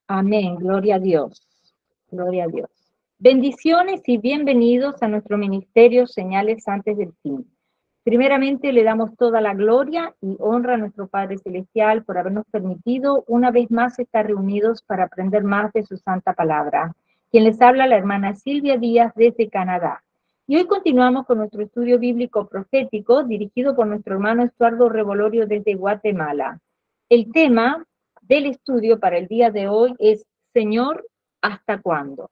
Amén, gloria a Dios, gloria a Dios. Bendiciones y bienvenidos a nuestro ministerio Señales antes del fin. Primeramente le damos toda la gloria y honra a nuestro Padre Celestial por habernos permitido una vez más estar reunidos para aprender más de su santa palabra. Quien les habla, la hermana Silvia Díaz desde Canadá. Y hoy continuamos con nuestro estudio bíblico profético dirigido por nuestro hermano Estuardo Revolorio desde Guatemala. El tema del estudio para el día de hoy es Señor, ¿hasta cuándo?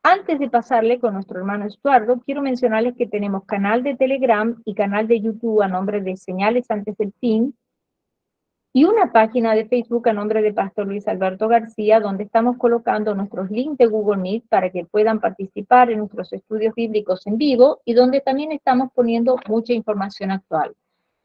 Antes de pasarle con nuestro hermano Estuardo, quiero mencionarles que tenemos canal de Telegram y canal de YouTube a nombre de Señales antes del fin y una página de Facebook a nombre de Pastor Luis Alberto García, donde estamos colocando nuestros links de Google Meet para que puedan participar en nuestros estudios bíblicos en vivo y donde también estamos poniendo mucha información actual.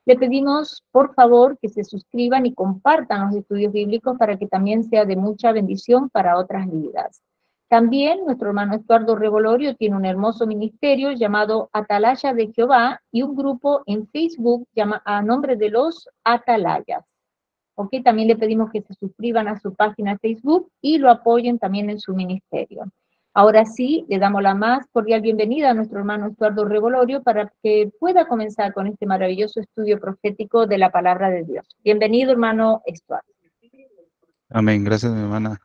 Le pedimos, por favor, que se suscriban y compartan los estudios bíblicos para que también sea de mucha bendición para otras vidas. También nuestro hermano Estuardo Revolorio tiene un hermoso ministerio llamado Atalaya de Jehová y un grupo en Facebook a nombre de los Atalayas. ¿Ok? También le pedimos que se suscriban a su página de Facebook y lo apoyen también en su ministerio. Ahora sí, le damos la más cordial bienvenida a nuestro hermano Estuardo Revolorio para que pueda comenzar con este maravilloso estudio profético de la palabra de Dios. Bienvenido, hermano Estuardo. Amén. Gracias, mi hermana.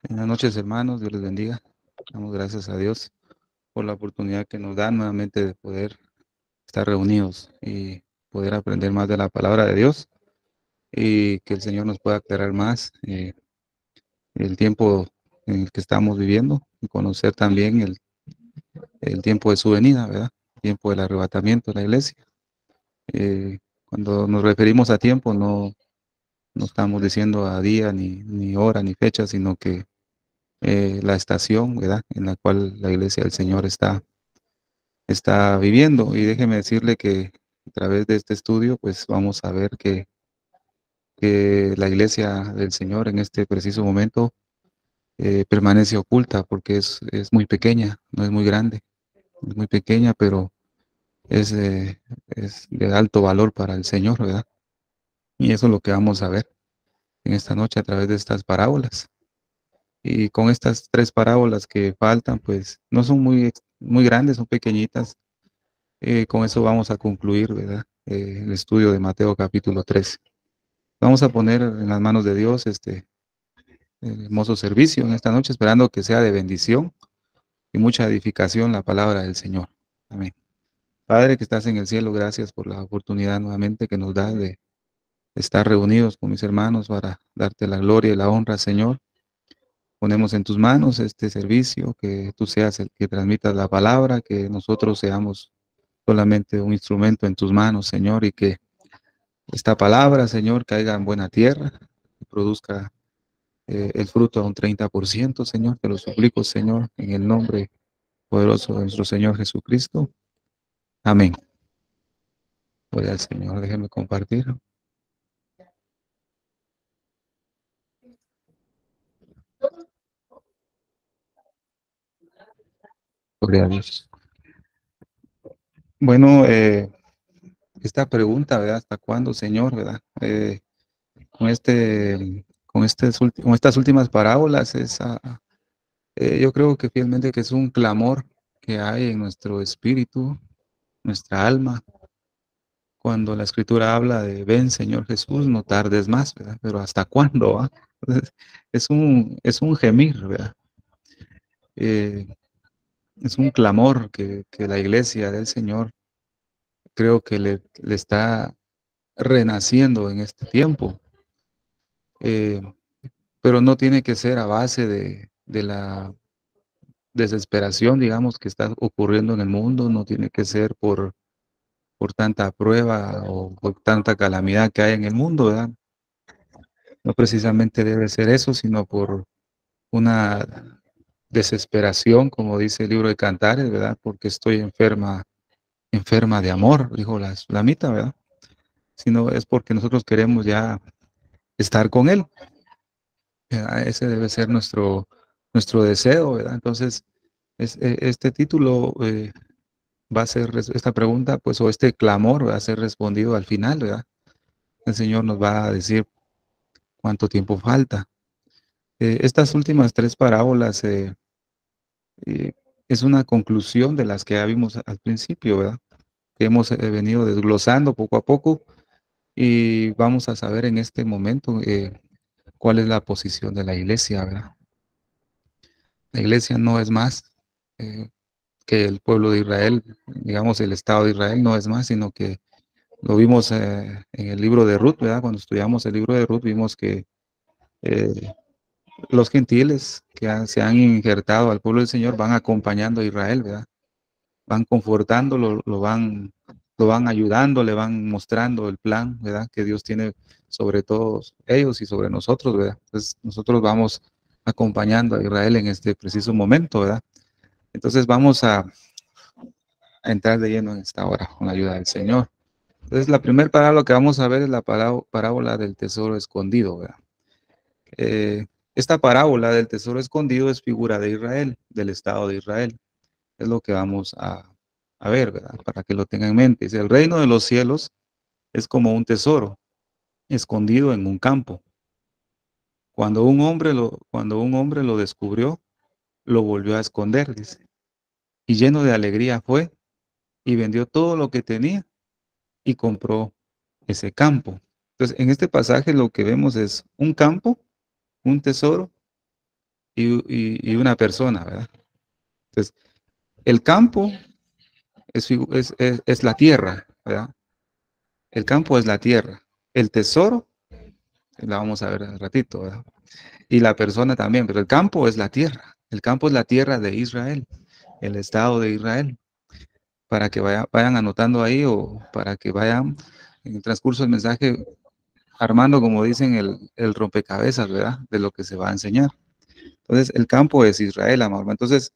Buenas noches, hermanos. Dios les bendiga. Damos gracias a Dios por la oportunidad que nos da nuevamente de poder estar reunidos y poder aprender más de la palabra de Dios y que el Señor nos pueda aclarar más el tiempo en el que estamos viviendo y conocer también el tiempo de su venida, ¿verdad? El tiempo del arrebatamiento de la iglesia. Cuando nos referimos a tiempo, no estamos diciendo a día, ni hora, ni fecha, sino que la estación, ¿verdad?, en la cual la iglesia del Señor está viviendo. Y déjeme decirle que a través de este estudio, pues vamos a ver que la iglesia del Señor en este preciso momento permanece oculta porque es muy pequeña, no es muy grande, es muy pequeña, pero es de alto valor para el Señor, ¿verdad? Y eso es lo que vamos a ver en esta noche a través de estas parábolas. Y con estas tres parábolas que faltan, pues no son muy grandes, son pequeñitas. Con eso vamos a concluir, ¿verdad? El estudio de Mateo capítulo 13. Vamos a poner en las manos de Dios este hermoso servicio en esta noche, esperando que sea de bendición y mucha edificación la palabra del Señor. Amén. Padre que estás en el cielo, gracias por la oportunidad nuevamente que nos da de estar reunidos con mis hermanos para darte la gloria y la honra, Señor. Ponemos en tus manos este servicio, que tú seas el que transmitas la palabra, que nosotros seamos solamente un instrumento en tus manos, Señor, y que esta palabra, Señor, caiga en buena tierra, y produzca el fruto a un 30%, Señor. Te lo suplico, Señor, en el nombre poderoso de nuestro Señor Jesucristo. Amén. Gloria al Señor, déjenme compartir. Gloria a Dios. Bueno, esta pregunta, ¿verdad? ¿Hasta cuándo, Señor, verdad? Con estas últimas parábolas, yo creo que fielmente que es un clamor que hay en nuestro espíritu, nuestra alma, cuando la Escritura habla de ven, Señor Jesús, no tardes más, ¿verdad? Pero ¿hasta cuándo? ¿Va? Entonces, es un gemir, ¿verdad? Eh, es un clamor que la iglesia del Señor creo que le está renaciendo en este tiempo. Eh, pero no tiene que ser a base de la desesperación, digamos, que está ocurriendo en el mundo, no tiene que ser por tanta prueba o por tanta calamidad que hay en el mundo, ¿verdad? No precisamente debe ser eso, sino por una desesperación, como dice el libro de Cantares, ¿verdad? Porque estoy enferma de amor, dijo la sulamita, ¿verdad? Sino es porque nosotros queremos ya estar con Él. Ese debe ser nuestro deseo, ¿verdad? Entonces, este título va a ser, esta pregunta, pues, o este clamor va a ser respondido al final, ¿verdad? El Señor nos va a decir cuánto tiempo falta. Estas últimas tres parábolas es una conclusión de las que ya vimos al principio, ¿verdad? Que hemos venido desglosando poco a poco y vamos a saber en este momento cuál es la posición de la iglesia, ¿verdad? La iglesia no es más que el pueblo de Israel, digamos, el Estado de Israel no es más, sino que lo vimos en el libro de Ruth, ¿verdad? Cuando estudiamos el libro de Ruth, vimos que eh, los gentiles que se han injertado al pueblo del Señor van acompañando a Israel, ¿verdad? Van confortándolo, lo van ayudando, le van mostrando el plan, ¿verdad? Que Dios tiene sobre todos ellos y sobre nosotros, ¿verdad? Entonces nosotros vamos acompañando a Israel en este preciso momento, ¿verdad? Entonces vamos a entrar de lleno en esta hora con la ayuda del Señor. Entonces la primera parábola que vamos a ver es la parábola del tesoro escondido, ¿verdad? Esta parábola del tesoro escondido es figura de Israel, del Estado de Israel. Es lo que vamos a ver, ¿verdad? Para que lo tengan en mente. Dice, el reino de los cielos es como un tesoro escondido en un campo. Cuando un hombre lo descubrió, lo volvió a esconder, dice. Y lleno de alegría fue y vendió todo lo que tenía y compró ese campo. Entonces, en este pasaje lo que vemos es un campo, un tesoro y una persona, ¿verdad? Entonces, el campo es la tierra, ¿verdad? El campo es la tierra. El tesoro, la vamos a ver al ratito, ¿verdad? Y la persona también, pero el campo es la tierra. El campo es la tierra de Israel, el Estado de Israel. Para que vayan anotando ahí o para que vayan en el transcurso del mensaje armando, como dicen, el rompecabezas, ¿verdad? De lo que se va a enseñar. Entonces, el campo es Israel, amor. Entonces,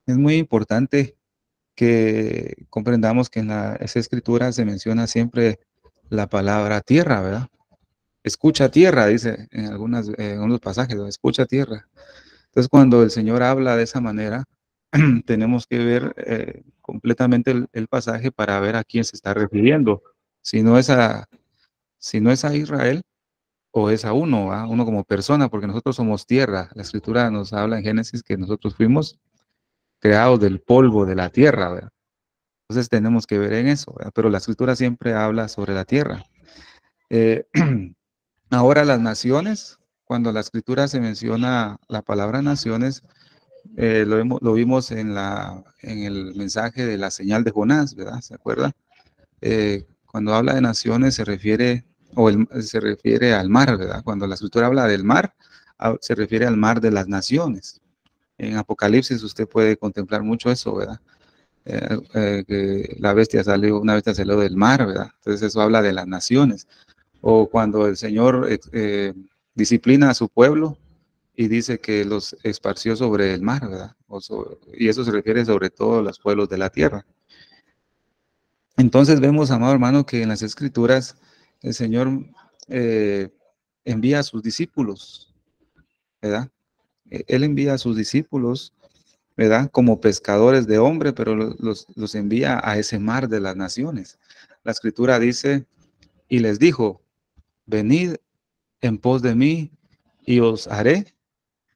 es muy importante que comprendamos que en esa escritura se menciona siempre la palabra tierra, ¿verdad? Escucha tierra, dice en en algunos pasajes, ¿no? Escucha tierra. Entonces, cuando el Señor habla de esa manera, tenemos que ver completamente el pasaje para ver a quién se está refiriendo. Si no es a, si no es a Israel o es a uno, ¿verdad? Uno como persona, porque nosotros somos tierra. La escritura nos habla en Génesis que nosotros fuimos creados del polvo de la tierra, ¿verdad? Entonces tenemos que ver en eso, ¿verdad? Pero la escritura siempre habla sobre la tierra. Eh, ahora las naciones, cuando la escritura se menciona la palabra naciones, lo vimos en el mensaje de la señal de Jonás, ¿verdad? ¿Se acuerda? Cuando habla de naciones se refiere, se refiere al mar, ¿verdad? Cuando la escritura habla del mar, se refiere al mar de las naciones. En Apocalipsis usted puede contemplar mucho eso, ¿verdad? Que una bestia salió del mar, ¿verdad? Entonces eso habla de las naciones. O cuando el Señor disciplina a su pueblo y dice que los esparció sobre el mar, ¿verdad? Y eso se refiere sobre todo a los pueblos de la tierra. Entonces vemos, amado hermano, que en las escrituras el Señor envía a sus discípulos, ¿verdad? Él envía a sus discípulos, ¿verdad? Como pescadores de hombre, pero los envía a ese mar de las naciones. La escritura dice, y les dijo, venid en pos de mí y os haré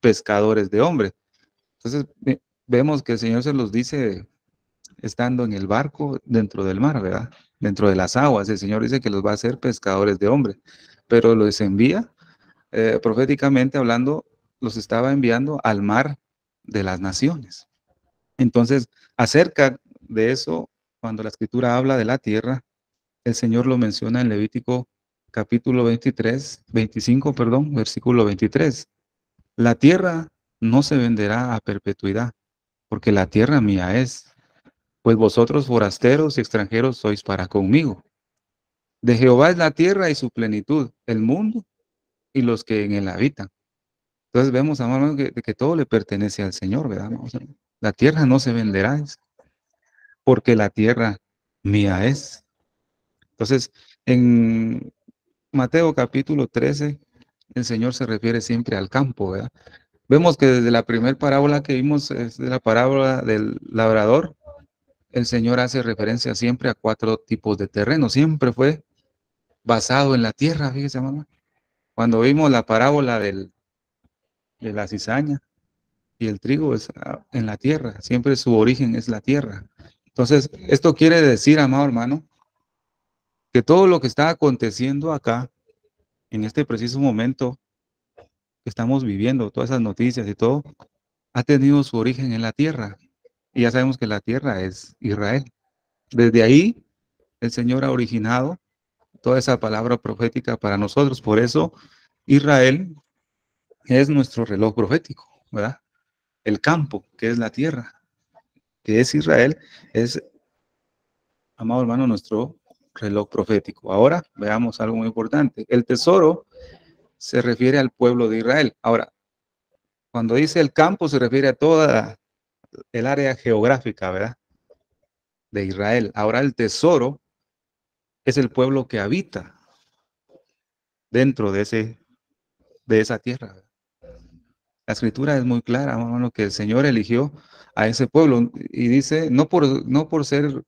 pescadores de hombre. Entonces vemos que el Señor se los dice estando en el barco dentro del mar, ¿verdad? Dentro de las aguas. El Señor dice que los va a hacer pescadores de hombre, pero los envía, proféticamente hablando, los estaba enviando al mar de las naciones. Entonces, acerca de eso, cuando la escritura habla de la tierra, el Señor lo menciona en Levítico capítulo 25, perdón, versículo 23. La tierra no se venderá a perpetuidad, porque la tierra mía es, pues vosotros forasteros y extranjeros sois para conmigo. De Jehová es la tierra y su plenitud, el mundo y los que en él habitan. Entonces vemos, amado, que todo le pertenece al Señor, ¿verdad? O sea, la tierra no se venderá, porque la tierra mía es. Entonces, en Mateo capítulo 13, el Señor se refiere siempre al campo, ¿verdad? Vemos que desde la primera parábola que vimos, es de la parábola del labrador, el Señor hace referencia siempre a 4 tipos de terreno. Siempre fue basado en la tierra, fíjese, mamá. Cuando vimos la parábola de la cizaña, y el trigo es en la tierra, siempre su origen es la tierra. Entonces, esto quiere decir, amado hermano, que todo lo que está aconteciendo acá, en este preciso momento que estamos viviendo, todas esas noticias y todo, ha tenido su origen en la tierra. Y ya sabemos que la tierra es Israel. Desde ahí, el Señor ha originado toda esa palabra profética para nosotros. Por eso, Israel es nuestro reloj profético, ¿verdad? El campo, que es la tierra, que es Israel, es, amado hermano, nuestro reloj profético. Ahora veamos algo muy importante. El tesoro se refiere al pueblo de Israel. Ahora, cuando dice el campo, se refiere a toda el área geográfica, ¿verdad? De Israel. Ahora, el tesoro es el pueblo que habita dentro de esa tierra. La escritura es muy clara, hermano, que el Señor eligió a ese pueblo y dice, no por ser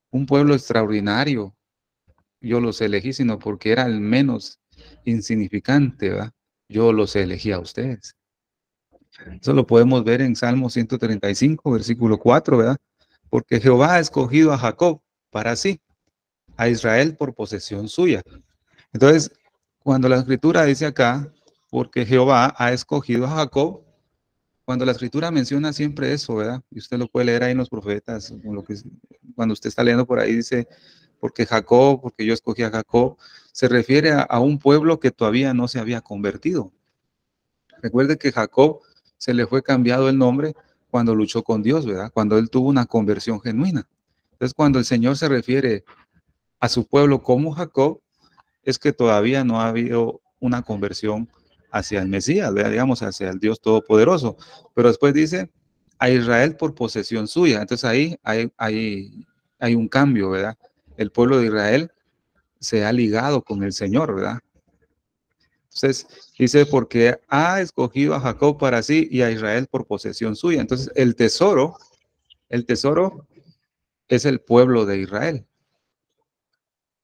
un pueblo extraordinario, yo los elegí, sino porque era el menos insignificante, ¿verdad? Yo los elegí a ustedes. Eso lo podemos ver en Salmo 135, versículo 4, ¿verdad? Porque Jehová ha escogido a Jacob para sí, a Israel por posesión suya. Entonces, cuando la escritura dice acá, porque Jehová ha escogido a Jacob, cuando la escritura menciona siempre eso, ¿verdad? Y usted lo puede leer ahí en los profetas, cuando usted está leyendo por ahí dice, porque Jacob, porque yo escogí a Jacob, se refiere a un pueblo que todavía no se había convertido. Recuerde que Jacob se le fue cambiado el nombre cuando luchó con Dios, ¿verdad? Cuando él tuvo una conversión genuina. Entonces, cuando el Señor se refiere a su pueblo como Jacob, es que todavía no ha habido una conversión hacia el Mesías, ¿verdad? Digamos, hacia el Dios Todopoderoso. Pero después dice, a Israel por posesión suya. Entonces ahí hay un cambio, ¿verdad? El pueblo de Israel se ha ligado con el Señor, ¿verdad? Entonces dice, porque ha escogido a Jacob para sí y a Israel por posesión suya. Entonces el tesoro es el pueblo de Israel.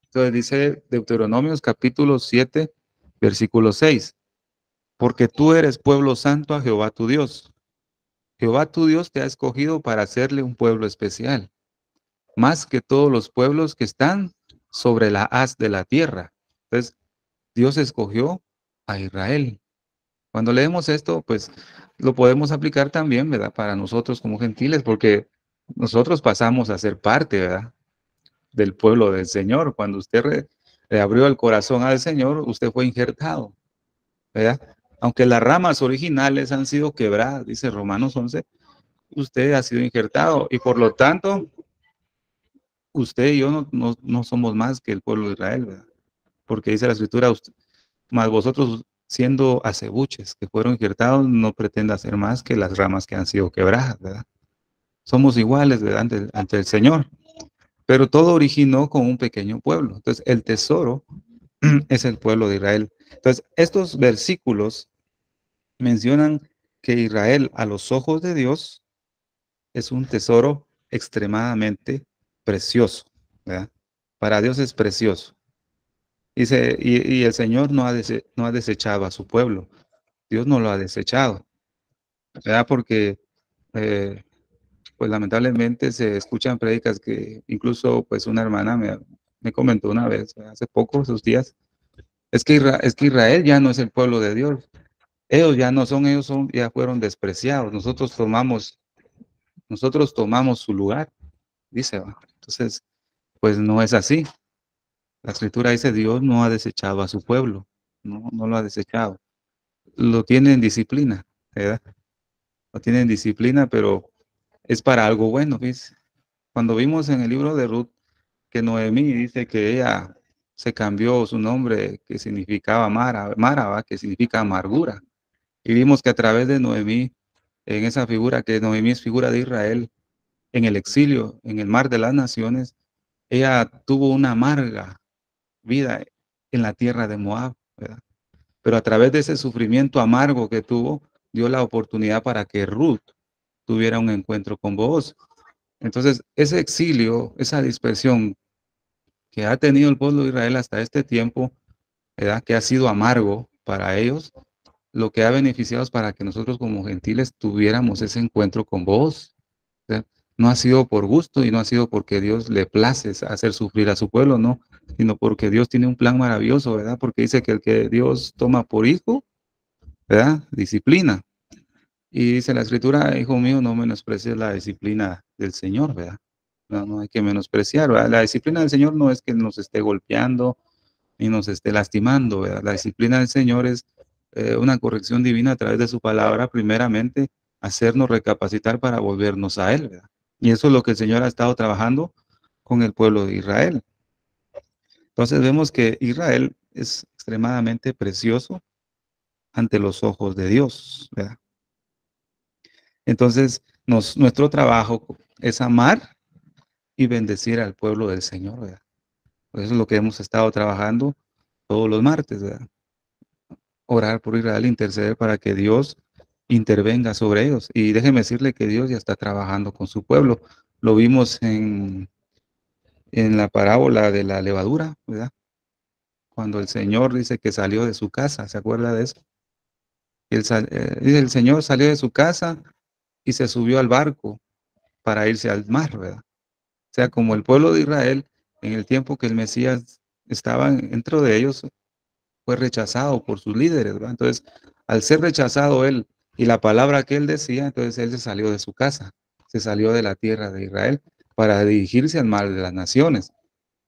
Entonces dice Deuteronomios capítulo 7, versículo 6. Porque tú eres pueblo santo a Jehová tu Dios. Jehová tu Dios te ha escogido para hacerle un pueblo especial, más que todos los pueblos que están sobre la haz de la tierra. Entonces, Dios escogió a Israel. Cuando leemos esto, pues lo podemos aplicar también, ¿verdad? Para nosotros como gentiles, porque nosotros pasamos a ser parte, ¿verdad? Del pueblo del Señor. Cuando usted le abrió el corazón al Señor, usted fue injertado, ¿verdad? Aunque las ramas originales han sido quebradas, dice Romanos 11, usted ha sido injertado y por lo tanto, usted y yo no somos más que el pueblo de Israel, ¿verdad? Porque dice la escritura, más vosotros siendo acebuches que fueron injertados, no pretenda ser más que las ramas que han sido quebradas, ¿verdad? Somos iguales, ¿verdad? Ante el Señor. Pero todo originó con un pequeño pueblo. Entonces, el tesoro es el pueblo de Israel. Entonces, estos versículos mencionan que Israel a los ojos de Dios es un tesoro extremadamente precioso, ¿verdad? Para Dios es precioso. Y el Señor no ha desechado a su pueblo. Dios no lo ha desechado, ¿verdad? Porque, eh, pues lamentablemente se escuchan prédicas que incluso, pues una hermana me comentó una vez, hace poco, esos días, es que Israel ya no es el pueblo de Dios. Ellos ya no son, ya fueron despreciados. Nosotros tomamos su lugar, dice, ¿va? Entonces, pues no es así. La escritura dice, Dios no ha desechado a su pueblo, no lo ha desechado. Lo tiene en disciplina, ¿verdad? Lo tiene en disciplina, pero es para algo bueno, ¿ves? Cuando vimos en el libro de Ruth que Noemí dice que ella se cambió su nombre que significaba Mara, ¿va? Que significa amargura. Y vimos que a través de Noemí, en esa figura, que Noemí es figura de Israel, en el exilio, en el mar de las naciones, ella tuvo una amarga vida en la tierra de Moab, ¿verdad? Pero a través de ese sufrimiento amargo que tuvo, dio la oportunidad para que Ruth tuviera un encuentro con Booz. Entonces, ese exilio, esa dispersión que ha tenido el pueblo de Israel hasta este tiempo, ¿verdad? Que ha sido amargo para ellos, lo que ha beneficiado es para que nosotros como gentiles tuviéramos ese encuentro con vos. O sea, no ha sido por gusto y no ha sido porque Dios le place hacer sufrir a su pueblo, no, sino porque Dios tiene un plan maravilloso, ¿verdad? Porque dice que el que Dios toma por hijo, ¿verdad? Disciplina. Y dice la escritura, hijo mío, no menosprecies la disciplina del Señor, ¿verdad? No, no hay que menospreciar, ¿verdad? La disciplina del Señor no es que nos esté golpeando ni nos esté lastimando, ¿verdad? La disciplina del Señor es una corrección divina a través de su palabra, primeramente, hacernos recapacitar para volvernos a Él, ¿verdad? Y eso es lo que el Señor ha estado trabajando con el pueblo de Israel. Entonces vemos que Israel es extremadamente precioso ante los ojos de Dios, ¿verdad? Entonces, nuestro trabajo es amar y bendecir al pueblo del Señor, ¿verdad? Eso es lo que hemos estado trabajando todos los martes, ¿verdad? Orar por Israel, interceder para que Dios intervenga sobre ellos. Y déjeme decirle que Dios ya está trabajando con su pueblo. Lo vimos en la parábola de la levadura, ¿verdad? Cuando el Señor dice que salió de su casa, ¿se acuerda de eso? Dice, el Señor salió de su casa y se subió al barco para irse al mar, ¿verdad? O sea, como el pueblo de Israel, en el tiempo que el Mesías estaba dentro de ellos, fue rechazado por sus líderes, ¿verdad? Entonces, al ser rechazado él y la palabra que él decía, entonces él se salió de su casa, se salió de la tierra de Israel para dirigirse al mar de las naciones.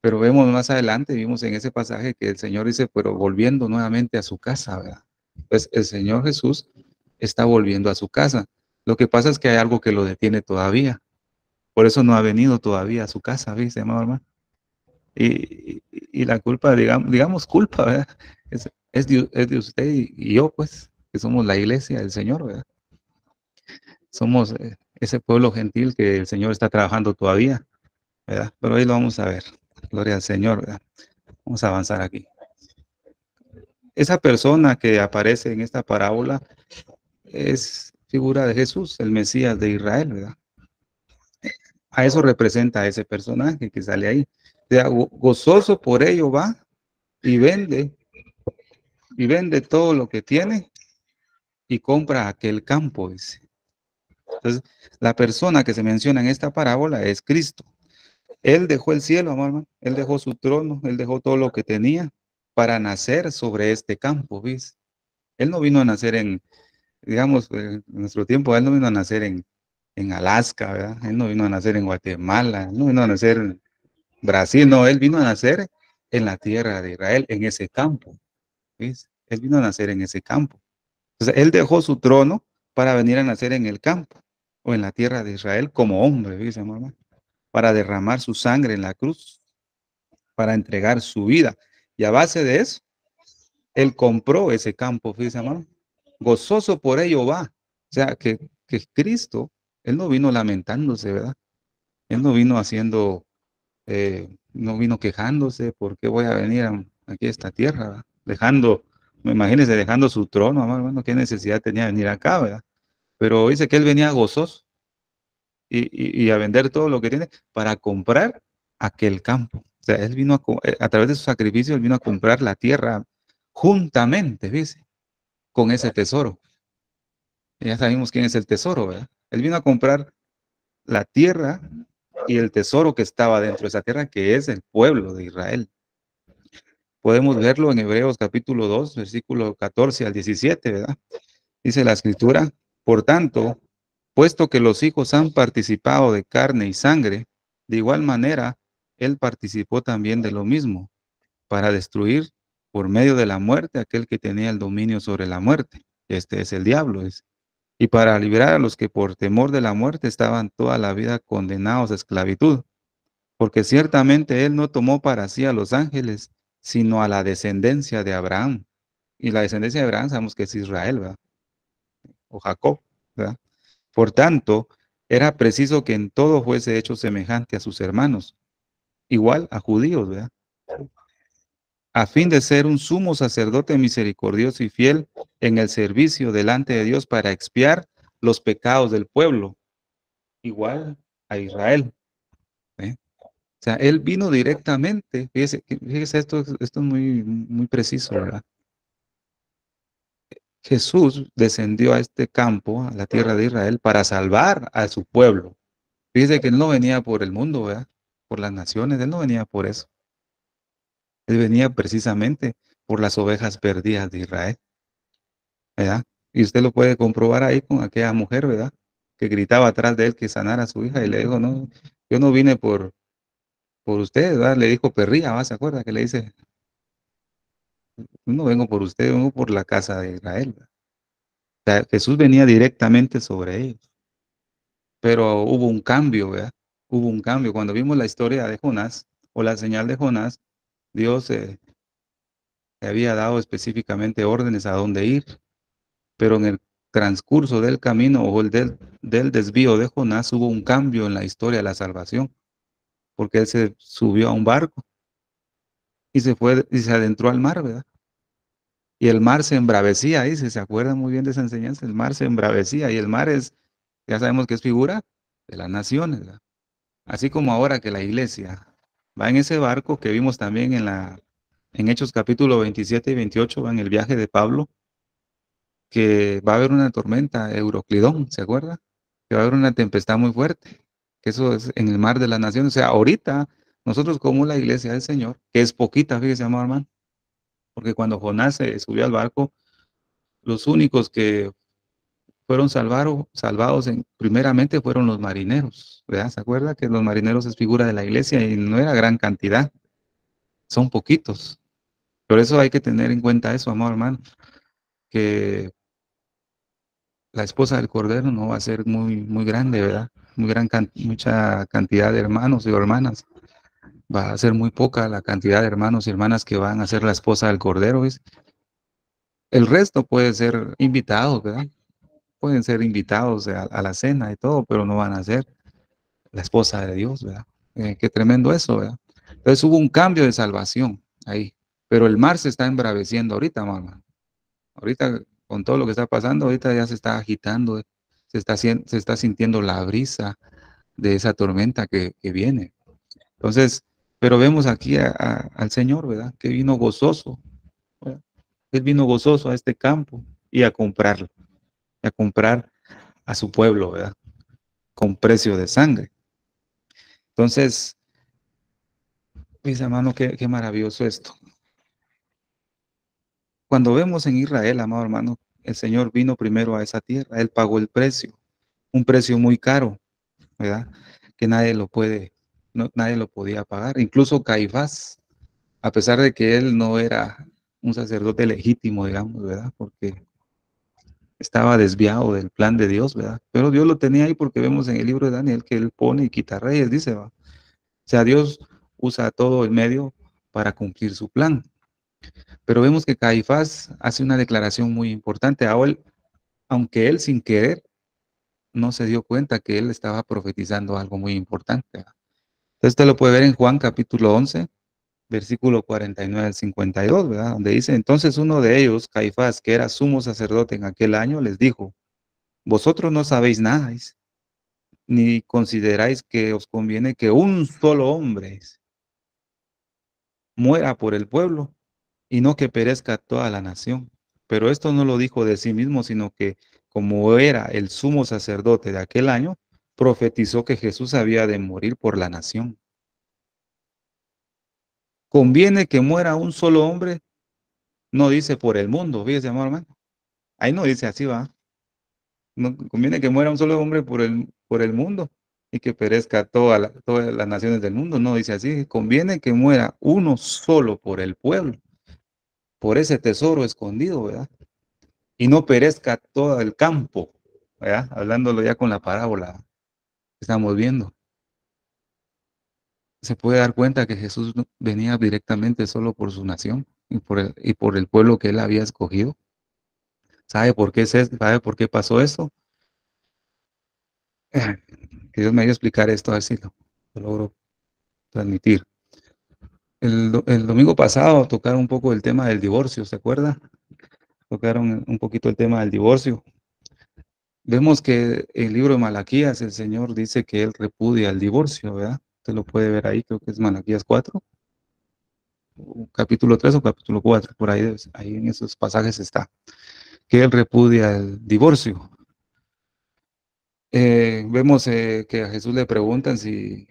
Pero vemos más adelante, vimos en ese pasaje que el Señor dice, pero volviendo nuevamente a su casa, ¿verdad? Pues el Señor Jesús está volviendo a su casa. Lo que pasa es que hay algo que lo detiene todavía. Por eso no ha venido todavía a su casa, ¿viste, amado hermano? Y la culpa, digamos culpa, ¿verdad? Es de usted y yo, pues, que somos la iglesia del Señor, ¿verdad? Somos ese pueblo gentil que el Señor está trabajando todavía, ¿verdad? Pero ahí lo vamos a ver. Gloria al Señor, ¿verdad? Vamos a avanzar aquí. Esa persona que aparece en esta parábola es figura de Jesús, el Mesías de Israel, ¿verdad? A eso representa a ese personaje que sale ahí. O sea, gozoso por ello va y vende todo lo que tiene y compra aquel campo, dice. Entonces, la persona que se menciona en esta parábola es Cristo. Él dejó el cielo, hermano, él dejó su trono, él dejó todo lo que tenía para nacer sobre este campo, ¿ves? Él no vino a nacer digamos, en nuestro tiempo, él no vino a nacer en Alaska, ¿verdad? Él no vino a nacer en Guatemala, él no vino a nacer en Brasil, no, él vino a nacer en la tierra de Israel, en ese campo, ¿ves? Él vino a nacer en ese campo. Entonces, él dejó su trono para venir a nacer en el campo o en la tierra de Israel como hombre, dice mamá, para derramar su sangre en la cruz, para entregar su vida. Y a base de eso, él compró ese campo, dice mamá. Gozoso por ello va. O sea, que Cristo, él no vino lamentándose, ¿verdad? Él no vino no vino quejándose, ¿por qué voy a venir aquí a esta tierra? ¿Verdad? Imagínense, dejando su trono, hermano, qué necesidad tenía de venir acá, ¿verdad? Pero dice que él venía gozoso y a vender todo lo que tiene para comprar aquel campo. O sea, él vino a través de su sacrificio, él vino a comprar la tierra juntamente, dice, con ese tesoro. Y ya sabemos quién es el tesoro, ¿verdad? Él vino a comprar la tierra y el tesoro que estaba dentro de esa tierra, que es el pueblo de Israel. Podemos verlo en Hebreos capítulo 2, versículo 14 al 17, ¿verdad? Dice la escritura, por tanto, puesto que los hijos han participado de carne y sangre, de igual manera, él participó también de lo mismo, para destruir por medio de la muerte aquel que tenía el dominio sobre la muerte. Este es el diablo, y para liberar a los que por temor de la muerte estaban toda la vida condenados a esclavitud, porque ciertamente él no tomó para sí a los ángeles, sino a la descendencia de Abraham. Y la descendencia de Abraham sabemos que es Israel, ¿verdad? O Jacob, ¿verdad? Por tanto, era preciso que en todo fuese hecho semejante a sus hermanos, igual a judíos, ¿verdad? A fin de ser un sumo sacerdote misericordioso y fiel en el servicio delante de Dios para expiar los pecados del pueblo, igual a Israel. ¿Eh? O sea, él vino directamente, fíjese esto es muy, muy preciso, ¿verdad? Jesús descendió a este campo, a la tierra de Israel, para salvar a su pueblo. Fíjese que él no venía por el mundo, ¿verdad? Por las naciones, él no venía por eso. Él venía precisamente por las ovejas perdidas de Israel, ¿verdad? Y usted lo puede comprobar ahí con aquella mujer, ¿verdad? Que gritaba atrás de él que sanara a su hija y le dijo, no, yo no vine por usted, ¿verdad? Le dijo perría, ¿va? ¿Se acuerda que le dice, no vengo por usted, vengo por la casa de Israel, ¿verdad? O sea, Jesús venía directamente sobre ellos, pero hubo un cambio, ¿verdad? Hubo un cambio. Cuando vimos la historia de Jonás o la señal de Jonás, Dios le había dado específicamente órdenes a dónde ir, pero en el transcurso del camino o del desvío de Jonás hubo un cambio en la historia de la salvación, porque él se subió a un barco y se fue y se adentró al mar, ¿verdad? Y el mar se embravecía, dice, ¿se acuerdan muy bien de esa enseñanza? El mar se embravecía y el mar es, ya sabemos que es figura de las naciones, ¿verdad? Así como ahora que la iglesia va en ese barco que vimos también en Hechos capítulo 27 y 28, va en el viaje de Pablo, que va a haber una tormenta, Euroclidón, ¿se acuerda? Que va a haber una tempestad muy fuerte, que eso es en el mar de las naciones. O sea, ahorita nosotros como la iglesia del Señor, que es poquita, fíjese, amado hermano, porque cuando Jonás se subió al barco, los únicos que fueron salvados primeramente fueron los marineros, ¿verdad? ¿Se acuerda que los marineros es figura de la iglesia y no era gran cantidad? Son poquitos. Por eso hay que tener en cuenta eso, amado hermano, que la esposa del Cordero no va a ser muy grande, ¿verdad? Mucha cantidad de hermanos y hermanas. Va a ser muy poca la cantidad de hermanos y hermanas que van a ser la esposa del Cordero, ¿ves? El resto puede ser invitados, ¿verdad? Pueden ser invitados a la cena y todo, pero no van a ser la esposa de Dios, ¿verdad? Qué tremendo eso, ¿verdad? Entonces hubo un cambio de salvación ahí, pero el mar se está embraveciendo ahorita, mamá. Ahorita, con todo lo que está pasando, ahorita ya se está agitando, se está sintiendo la brisa de esa tormenta que viene. Entonces, pero vemos aquí al Señor, ¿verdad? Que vino gozoso, ¿verdad? Él vino gozoso a este campo y a comprarlo, a comprar a su pueblo, ¿verdad? Con precio de sangre. Entonces, mis hermanos, qué maravilloso esto. Cuando vemos en Israel, amado hermano, el Señor vino primero a esa tierra, Él pagó el precio, un precio muy caro, ¿verdad? Que nadie lo podía pagar. Incluso Caifás, a pesar de que él no era un sacerdote legítimo, digamos, ¿verdad? Porque estaba desviado del plan de Dios, ¿verdad? Pero Dios lo tenía ahí porque vemos en el libro de Daniel que Él pone y quita reyes, dice, ¿va? O sea, Dios usa todo el medio para cumplir su plan. Pero vemos que Caifás hace una declaración muy importante. Aunque él sin querer no se dio cuenta que él estaba profetizando algo muy importante, ¿verdad? Entonces, usted lo puede ver en Juan capítulo 11, versículo 49 al 52, ¿verdad? Donde dice, entonces uno de ellos, Caifás, que era sumo sacerdote en aquel año, les dijo, vosotros no sabéis nada, ni consideráis que os conviene que un solo hombre muera por el pueblo y no que perezca toda la nación. Pero esto no lo dijo de sí mismo, sino que como era el sumo sacerdote de aquel año, profetizó que Jesús había de morir por la nación. Conviene que muera un solo hombre, no dice por el mundo, fíjese, amor hermano. Ahí no dice así, va. No conviene que muera un solo hombre por el mundo y que perezca todas las naciones del mundo. No dice así. Conviene que muera uno solo por el pueblo, por ese tesoro escondido, ¿verdad? Y no perezca todo el campo, ¿verdad? Hablándolo ya con la parábola que estamos viendo. Se puede dar cuenta que Jesús no venía directamente solo por su nación y por el pueblo que él había escogido. ¿Sabe por qué es esto? ¿Sabe por qué pasó esto? Que Dios me ayude a explicar esto, a ver si lo logro transmitir. El domingo pasado tocaron un poco el tema del divorcio, ¿se acuerda? Tocaron un poquito el tema del divorcio. Vemos que en el libro de Malaquías el Señor dice que Él repudia el divorcio, ¿verdad? Usted lo puede ver ahí, creo que es Malaquías 4, capítulo 3 o capítulo 4, por ahí en esos pasajes está. que él repudia el divorcio. Vemos que a Jesús le preguntan si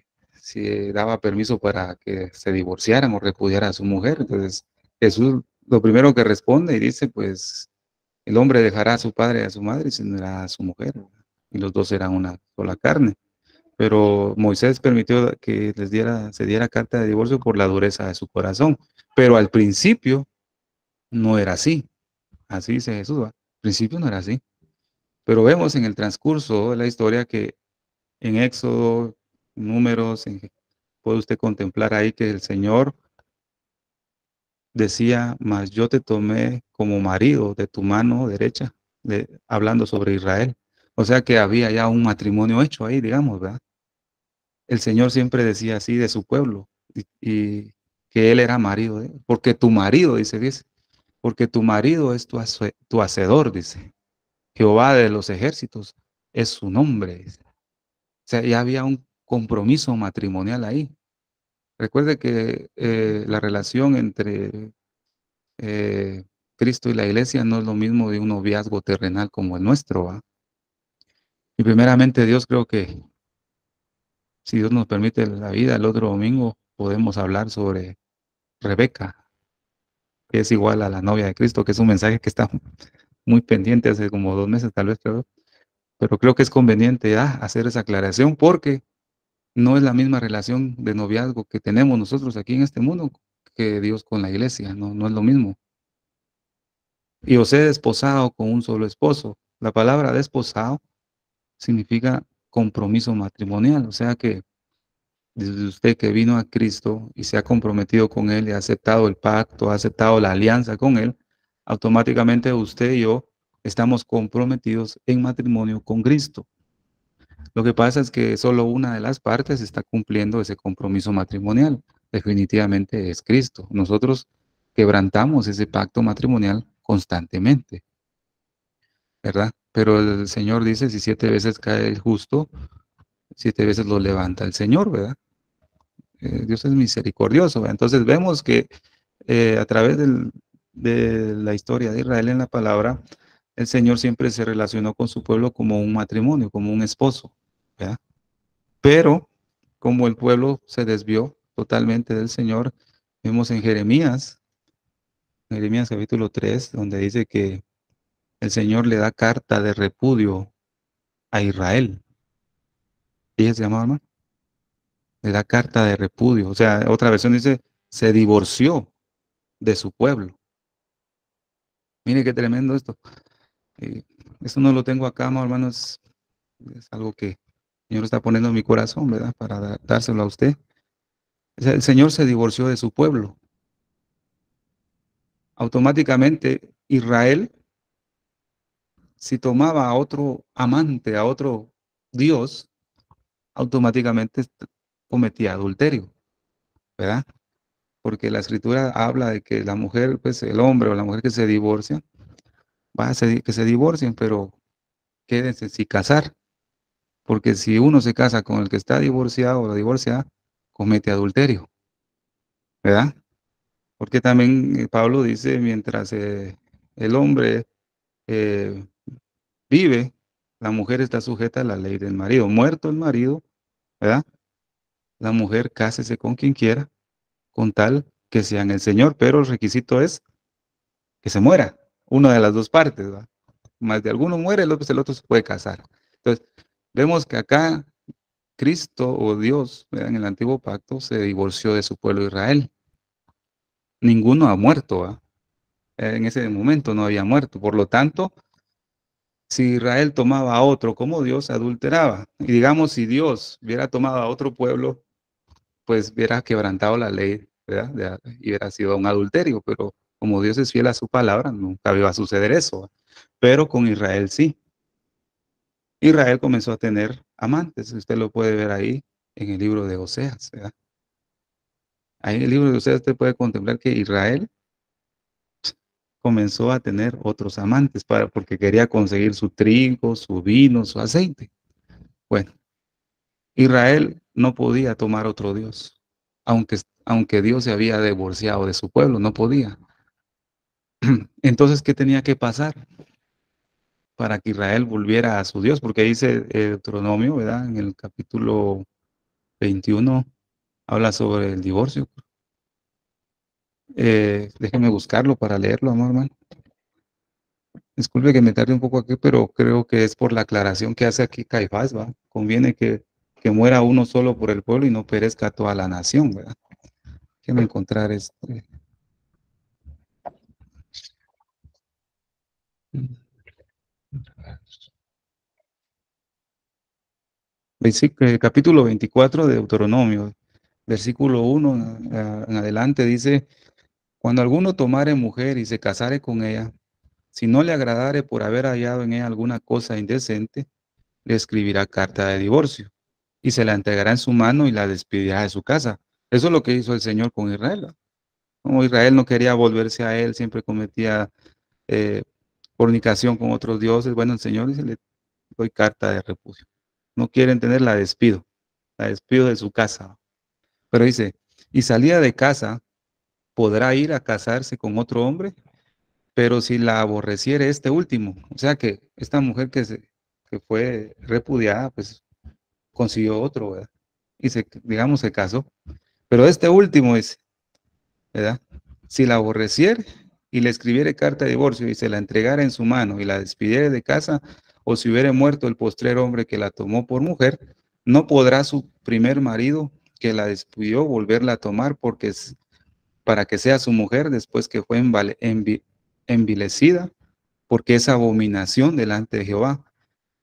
daba permiso para que se divorciaran o repudiara a su mujer. Entonces Jesús lo primero que responde y dice, pues el hombre dejará a su padre y a su madre y se unirá a su mujer, y los dos serán una sola carne. Pero Moisés permitió que se diera carta de divorcio por la dureza de su corazón. Pero al principio no era así. Así dice Jesús, ¿va? Al principio no era así. Pero vemos en el transcurso de la historia que en Éxodo, Números, puede usted contemplar ahí que el Señor decía, mas yo te tomé como marido de tu mano derecha, hablando sobre Israel. O sea que había ya un matrimonio hecho ahí, digamos, ¿verdad? El Señor siempre decía así de su pueblo y que Él era marido de él. Porque tu marido, dice, porque tu marido es tu hacedor, dice. Jehová de los ejércitos es su nombre, dice. O sea, ya había un compromiso matrimonial ahí. Recuerde que la relación entre Cristo y la iglesia no es lo mismo de un noviazgo terrenal como el nuestro, ¿va? Y primeramente Dios, creo que si Dios nos permite la vida, el otro domingo podemos hablar sobre Rebeca, que es igual a la novia de Cristo, que es un mensaje que está muy pendiente hace como 2 meses, tal vez, pero creo que es conveniente hacer esa aclaración porque no es la misma relación de noviazgo que tenemos nosotros aquí en este mundo que Dios con la iglesia, no es lo mismo. Y os he desposado con un solo esposo. La palabra desposado significa compromiso matrimonial, o sea que desde usted que vino a Cristo y se ha comprometido con Él y ha aceptado el pacto, ha aceptado la alianza con Él, automáticamente usted y yo estamos comprometidos en matrimonio con Cristo. Lo que pasa es que solo una de las partes está cumpliendo ese compromiso matrimonial. Definitivamente es Cristo. Nosotros quebrantamos ese pacto matrimonial constantemente, ¿verdad? Pero el Señor dice, si 7 veces cae el justo, 7 veces lo levanta el Señor, ¿verdad? Dios es misericordioso, ¿verdad? Entonces vemos que a través de la historia de Israel en la palabra, el Señor siempre se relacionó con su pueblo como un matrimonio, como un esposo, ¿verdad? Pero como el pueblo se desvió totalmente del Señor, vemos en Jeremías capítulo 3, donde dice que el Señor le da carta de repudio a Israel. ¿Y se llama, hermano? Le da carta de repudio. O sea, otra versión dice, se divorció de su pueblo. Mire qué tremendo esto. Eso no lo tengo acá, hermanos. Es algo que el Señor está poniendo en mi corazón, ¿verdad? Para dárselo a usted. O sea, el Señor se divorció de su pueblo. Automáticamente Israel, si tomaba a otro amante, a otro Dios, automáticamente cometía adulterio, ¿verdad? Porque la escritura habla de que la mujer, pues el hombre o la mujer que se divorcia, que se divorcien, pero quédense sin casar, porque si uno se casa con el que está divorciado o la divorciada, comete adulterio, ¿verdad? Porque también Pablo dice, mientras el hombre eh, vive, la mujer está sujeta a la ley del marido. Muerto el marido, ¿verdad? La mujer cásese con quien quiera, con tal que sea en el Señor, pero el requisito es que se muera, una de las dos partes, ¿verdad? Más de alguno muere, pues el otro se puede casar. Entonces, vemos que acá Cristo o Dios, ¿verdad? En el antiguo pacto, se divorció de su pueblo Israel. Ninguno ha muerto, ¿verdad? En ese momento no había muerto. Por lo tanto, si Israel tomaba a otro como Dios, adulteraba. Y digamos, si Dios hubiera tomado a otro pueblo, pues hubiera quebrantado la ley, ¿verdad? Y hubiera sido un adulterio, pero como Dios es fiel a su palabra, nunca iba a suceder eso, ¿verdad? Pero con Israel sí. Israel comenzó a tener amantes, usted lo puede ver ahí en el libro de Oseas, ¿verdad? Ahí en el libro de Oseas usted puede contemplar que Israel comenzó a tener otros amantes porque quería conseguir su trigo, su vino, su aceite. Bueno, Israel no podía tomar otro Dios, aunque Dios se había divorciado de su pueblo, no podía. Entonces, ¿qué tenía que pasar? para que Israel volviera a su Dios, porque dice Deuteronomio, ¿verdad? En el capítulo 21 habla sobre el divorcio. Déjeme buscarlo para leerlo, amor, hermano. Disculpe que me tarde un poco aquí, pero creo que es por la aclaración que hace aquí Caifás, ¿va? Conviene que muera uno solo por el pueblo y no perezca toda la nación, ¿verdad? Déjeme encontrar este. Capítulo 24 de Deuteronomio, versículo 1 en adelante dice, cuando alguno tomare mujer y se casare con ella, si no le agradare por haber hallado en ella alguna cosa indecente, le escribirá carta de divorcio y se la entregará en su mano y la despedirá de su casa. Eso es lo que hizo el Señor con Israel, ¿no? Como Israel no quería volverse a él, siempre cometía eh, fornicación con otros dioses. Bueno, el Señor dice, le doy carta de repudio. No quieren tener, la despido de su casa. Pero dice, y salida de casa, podrá ir a casarse con otro hombre, pero si la aborreciere este último, o sea que esta mujer que fue repudiada, pues consiguió otro, ¿verdad? Y digamos, se casó. Pero este último es, ¿verdad? Si la aborreciere y le escribiere carta de divorcio y se la entregara en su mano y la despidiere de casa, o si hubiere muerto el postrer hombre que la tomó por mujer, no podrá su primer marido que la despidió volverla a tomar porque es para que sea su mujer después que fue envilecida, porque es abominación delante de Jehová.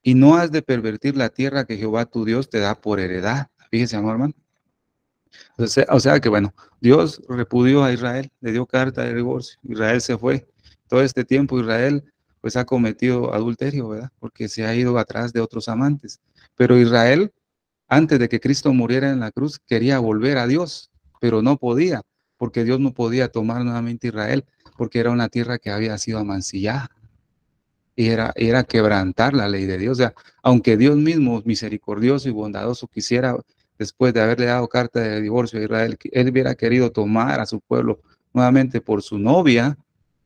Y no has de pervertir la tierra que Jehová tu Dios te da por heredad. Fíjese, amor, hermano. O sea que bueno, Dios repudió a Israel, le dio carta de divorcio, Israel se fue. Todo este tiempo Israel pues ha cometido adulterio, ¿verdad? Porque se ha ido atrás de otros amantes. Pero Israel, antes de que Cristo muriera en la cruz, quería volver a Dios, pero no podía, porque Dios no podía tomar nuevamente Israel, porque era una tierra que había sido amancillada y era quebrantar la ley de Dios. O sea, aunque Dios mismo, misericordioso y bondadoso, quisiera, después de haberle dado carta de divorcio a Israel, que él hubiera querido tomar a su pueblo nuevamente por su novia,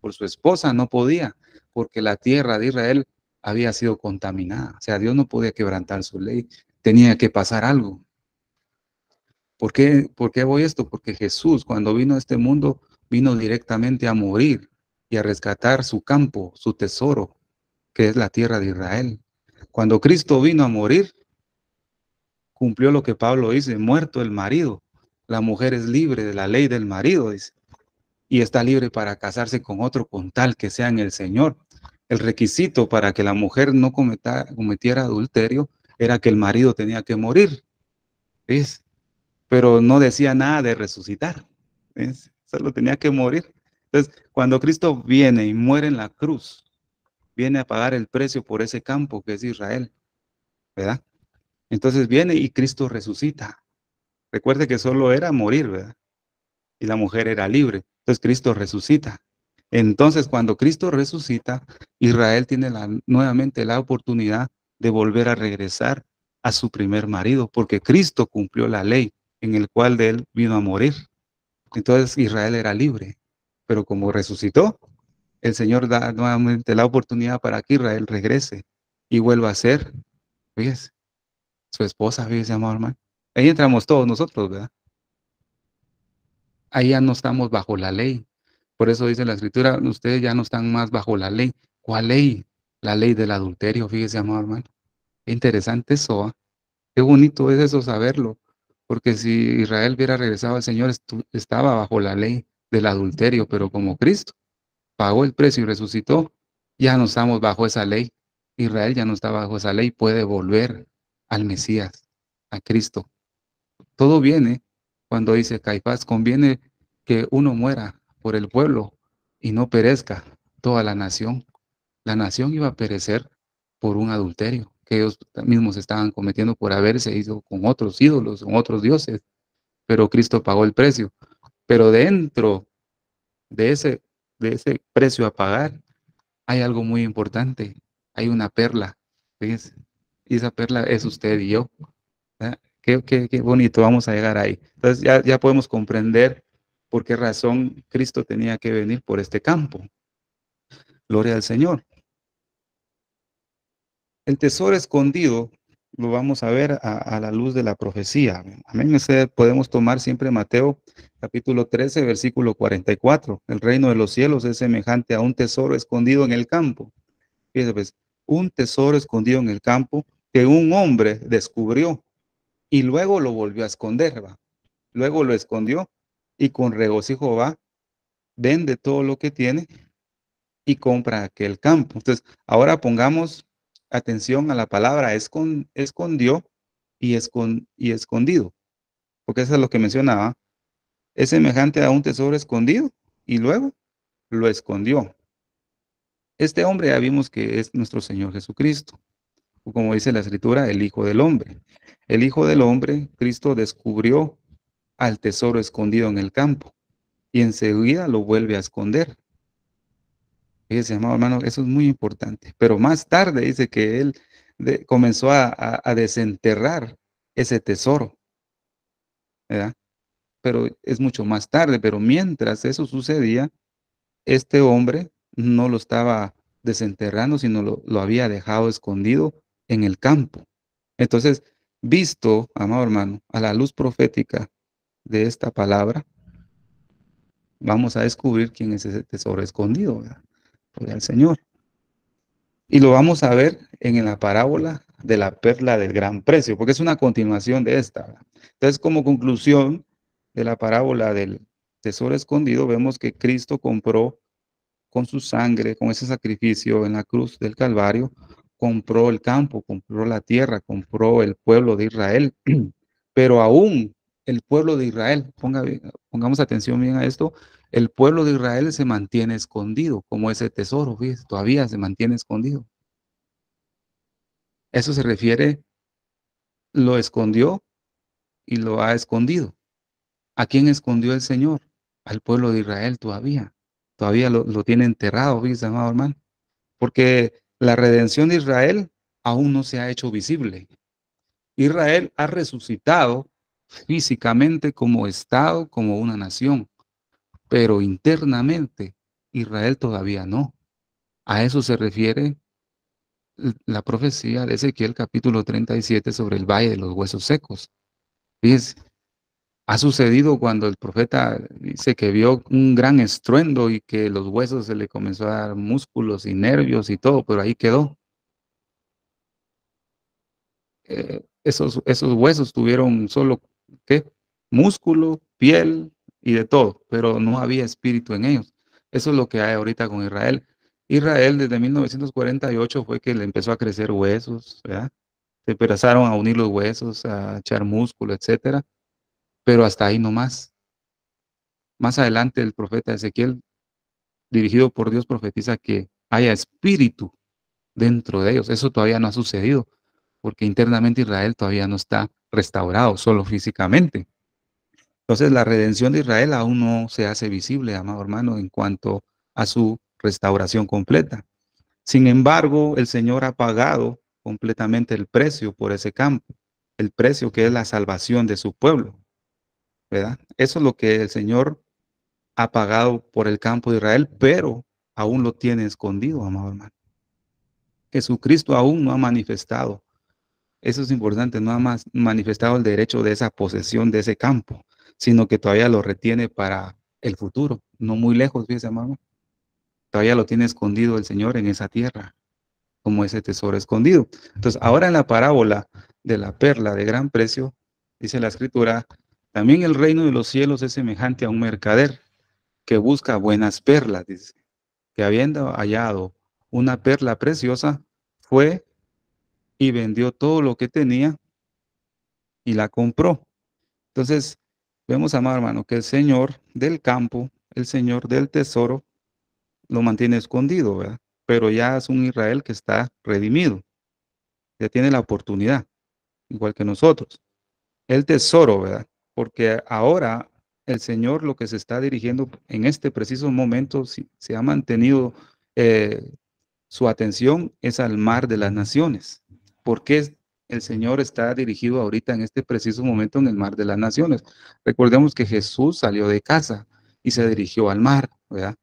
por su esposa, no podía, porque la tierra de Israel había sido contaminada. O sea, Dios no podía quebrantar su ley, tenía que pasar algo. Por qué voy esto? Porque Jesús, cuando vino a este mundo, vino directamente a morir y a rescatar su campo, su tesoro, que es la tierra de Israel. Cuando Cristo vino a morir, cumplió lo que Pablo dice, muerto el marido. La mujer es libre de la ley del marido, dice, y está libre para casarse con otro con tal que sea en el Señor. El requisito para que la mujer no cometiera adulterio era que el marido tenía que morir, ¿ves? Pero no decía nada de resucitar, ¿ves? Solo tenía que morir. Entonces, cuando Cristo viene y muere en la cruz, viene a pagar el precio por ese campo que es Israel, ¿verdad? Entonces viene y Cristo resucita. Recuerde que solo era morir, ¿verdad? Y la mujer era libre. Entonces Cristo resucita. Entonces cuando Cristo resucita, Israel tiene nuevamente la oportunidad de volver a regresar a su primer marido, porque Cristo cumplió la ley en el cual de él vino a morir. Entonces Israel era libre. Pero como resucitó, el Señor da nuevamente la oportunidad para que Israel regrese y vuelva a ser, fíjese, su esposa, fíjese, amor, hermano. Ahí entramos todos nosotros, ¿verdad? Ahí ya no estamos bajo la ley. Por eso dice la Escritura, ustedes ya no están más bajo la ley. ¿Cuál ley? La ley del adulterio, fíjese, amor, hermano. Qué interesante eso, ¿ah? Qué bonito es eso saberlo. Porque si Israel hubiera regresado al Señor, estaba bajo la ley del adulterio, pero como Cristo pagó el precio y resucitó, ya no estamos bajo esa ley. Israel ya no está bajo esa ley, puede volver al Mesías, a Cristo. Todo viene cuando dice Caifás, conviene que uno muera por el pueblo y no perezca toda la nación. La nación iba a perecer por un adulterio que ellos mismos estaban cometiendo por haberse ido con otros ídolos, con otros dioses, pero Cristo pagó el precio. Pero dentro de ese precio a pagar hay algo muy importante, hay una perla, fíjense, y esa perla es usted y yo. ¿Verdad? Qué bonito, vamos a llegar ahí. Entonces ya podemos comprender por qué razón Cristo tenía que venir por este campo. Gloria al Señor. El tesoro escondido lo vamos a ver a la luz de la profecía. Amén. Ese podemos tomar siempre Mateo capítulo 13, versículo 44. El reino de los cielos es semejante a un tesoro escondido en el campo. Fíjese, pues, un tesoro escondido en el campo que un hombre descubrió y luego lo volvió a esconder, ¿va? Luego lo escondió y con regocijo va, vende todo lo que tiene y compra aquel campo. Entonces, ahora pongamos atención a la palabra escondió y escondido, porque eso es lo que mencionaba. Es semejante a un tesoro escondido y luego lo escondió. Este hombre ya vimos que es nuestro Señor Jesucristo, o como dice la Escritura, el Hijo del Hombre. El Hijo del Hombre, Cristo descubrió al tesoro escondido en el campo y enseguida lo vuelve a esconder. Fíjese, amado hermano, eso es muy importante. Pero más tarde dice que él comenzó a desenterrar ese tesoro, ¿verdad? Pero es mucho más tarde. Pero mientras eso sucedía, este hombre no lo estaba desenterrando, sino lo había dejado escondido en el campo. Entonces, visto, amado hermano, a la luz profética de esta palabra, vamos a descubrir quién es ese tesoro escondido, ¿verdad? Gloria al Señor. Y lo vamos a ver en la parábola de la perla del gran precio, porque es una continuación de esta, ¿verdad? Entonces, como conclusión de la parábola del tesoro escondido, vemos que Cristo compró con su sangre, con ese sacrificio en la cruz del Calvario, compró el campo, compró la tierra, compró el pueblo de Israel. Pero aún el pueblo de Israel, pongamos atención bien a esto, el pueblo de Israel se mantiene escondido, como ese tesoro, ¿ves? Todavía se mantiene escondido. Eso se refiere, lo escondió y lo ha escondido. ¿A quién escondió el Señor? Al pueblo de Israel todavía. Todavía lo tiene enterrado, ¿ves, amado hermano? Porque la redención de Israel aún no se ha hecho visible. Israel ha resucitado físicamente como Estado, como una nación, pero internamente Israel todavía no. A eso se refiere la profecía de Ezequiel capítulo 37 sobre el valle de los huesos secos. Fíjense, ha sucedido cuando el profeta dice que vio un gran estruendo y que los huesos se le comenzó a dar músculos y nervios y todo, pero ahí quedó. Esos huesos tuvieron solo, ¿qué? Músculo, piel y de todo, pero no había espíritu en ellos. Eso es lo que hay ahorita con Israel. Israel desde 1948 fue que le empezó a crecer huesos, ¿verdad? Se empezaron a unir los huesos, a echar músculo, etcétera, pero hasta ahí no más. Más adelante el profeta Ezequiel, dirigido por Dios, profetiza que haya espíritu dentro de ellos. Eso todavía no ha sucedido, porque internamente Israel todavía no está restaurado, solo físicamente. Entonces la redención de Israel aún no se hace visible, amado hermano, en cuanto a su restauración completa. Sin embargo, el Señor ha pagado completamente el precio por ese campo, el precio que es la salvación de su pueblo, ¿verdad? Eso es lo que el Señor ha pagado por el campo de Israel, pero aún lo tiene escondido, amado hermano. Jesucristo aún no ha manifestado. Eso es importante, no ha manifestado el derecho de esa posesión de ese campo, sino que todavía lo retiene para el futuro, no muy lejos, fíjese, hermano. Todavía lo tiene escondido el Señor en esa tierra, como ese tesoro escondido. Entonces, ahora en la parábola de la perla de gran precio, dice la Escritura, también el reino de los cielos es semejante a un mercader que busca buenas perlas, dice, que habiendo hallado una perla preciosa, fue y vendió todo lo que tenía y la compró. Entonces, vemos, amado hermano, que el Señor del campo, el Señor del tesoro, lo mantiene escondido, ¿verdad? Pero ya es un Israel que está redimido, ya tiene la oportunidad, igual que nosotros. El tesoro, ¿verdad? Porque ahora el Señor lo que se está dirigiendo en este preciso momento, se ha mantenido su atención es al mar de las naciones. ¿Por qué el Señor está dirigido ahorita en este preciso momento en el mar de las naciones? Recordemos que Jesús salió de casa y se dirigió al mar, ¿verdad?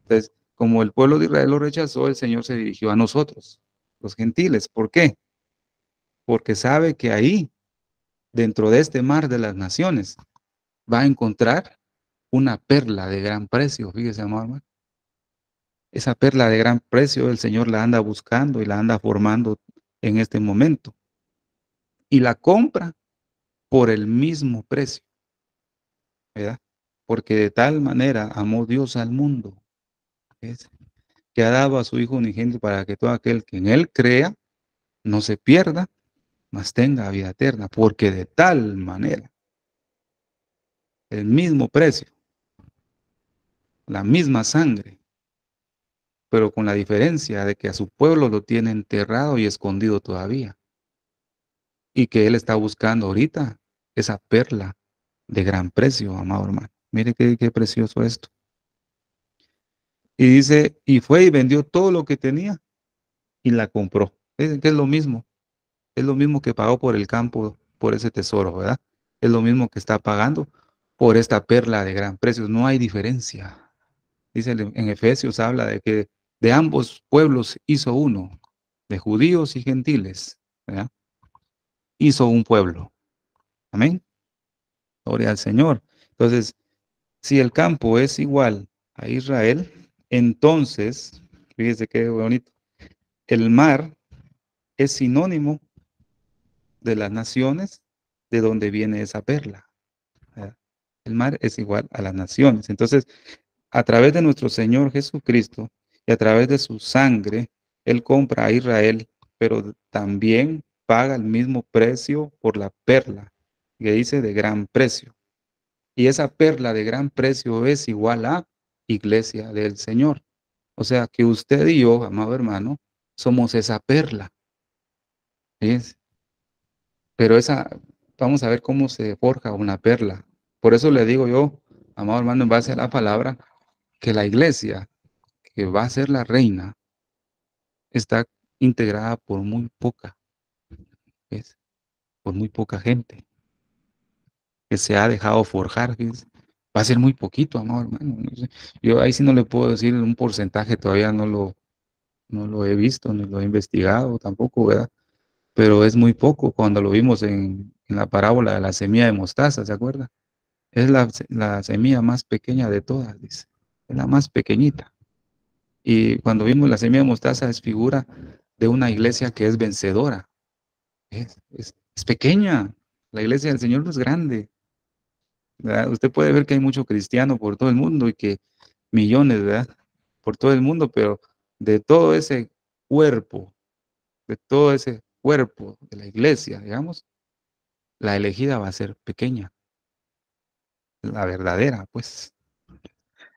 Entonces, como el pueblo de Israel lo rechazó, el Señor se dirigió a nosotros. los gentiles. ¿Por qué? Porque sabe que ahí, dentro de este mar de las naciones, va a encontrar una perla de gran precio. Fíjese, amado hermano. Esa perla de gran precio el Señor la anda buscando y la anda formando en este momento. Y la compra por el mismo precio, ¿verdad? Porque de tal manera amó Dios al mundo, ¿ves? Que ha dado a su Hijo unigénito para que todo aquel que en Él crea no se pierda, mas tenga vida eterna. Porque de tal manera, el mismo precio, la misma sangre, pero con la diferencia de que a su pueblo lo tiene enterrado y escondido todavía. Y que Él está buscando ahorita esa perla de gran precio, amado hermano. Mire qué precioso esto. Y dice, y fue y vendió todo lo que tenía y la compró. Es que es lo mismo que pagó por el campo, por ese tesoro, ¿verdad? Es lo mismo que está pagando por esta perla de gran precio. No hay diferencia. Dice en Efesios, habla de que de ambos pueblos hizo uno, de judíos y gentiles, ¿verdad? Hizo un pueblo. Amén. Gloria al Señor. Entonces, si el campo es igual a Israel, entonces, fíjese qué bonito, el mar es sinónimo de las naciones de donde viene esa perla, ¿verdad? El mar es igual a las naciones. Entonces, a través de nuestro Señor Jesucristo y a través de su sangre, Él compra a Israel, pero también paga el mismo precio por la perla, que dice de gran precio. Y esa perla de gran precio es igual a iglesia del Señor. O sea que usted y yo, amado hermano, somos esa perla. ¿Sí? Pero vamos a ver cómo se forja una perla. Por eso le digo yo, amado hermano, en base a la palabra, que la iglesia, que va a ser la reina, está integrada por muy poca, ¿ves? Por muy poca gente, que se ha dejado forjar, ¿ves? Va a ser muy poquito, amado hermano. No sé. Yo ahí sí no le puedo decir un porcentaje, todavía no lo he visto, ni lo he investigado tampoco, ¿verdad? Pero es muy poco cuando lo vimos en la parábola de la semilla de mostaza, ¿se acuerda? Es la semilla más pequeña de todas, dice. Es la más pequeñita. Y cuando vimos la semilla de mostaza es figura de una iglesia que es vencedora. Es pequeña. La iglesia del Señor no es grande, ¿verdad? Usted puede ver que hay mucho cristiano por todo el mundo y que millones, ¿verdad? Por todo el mundo, pero de todo ese cuerpo, de todo ese cuerpo de la iglesia, digamos, la elegida va a ser pequeña. La verdadera, pues,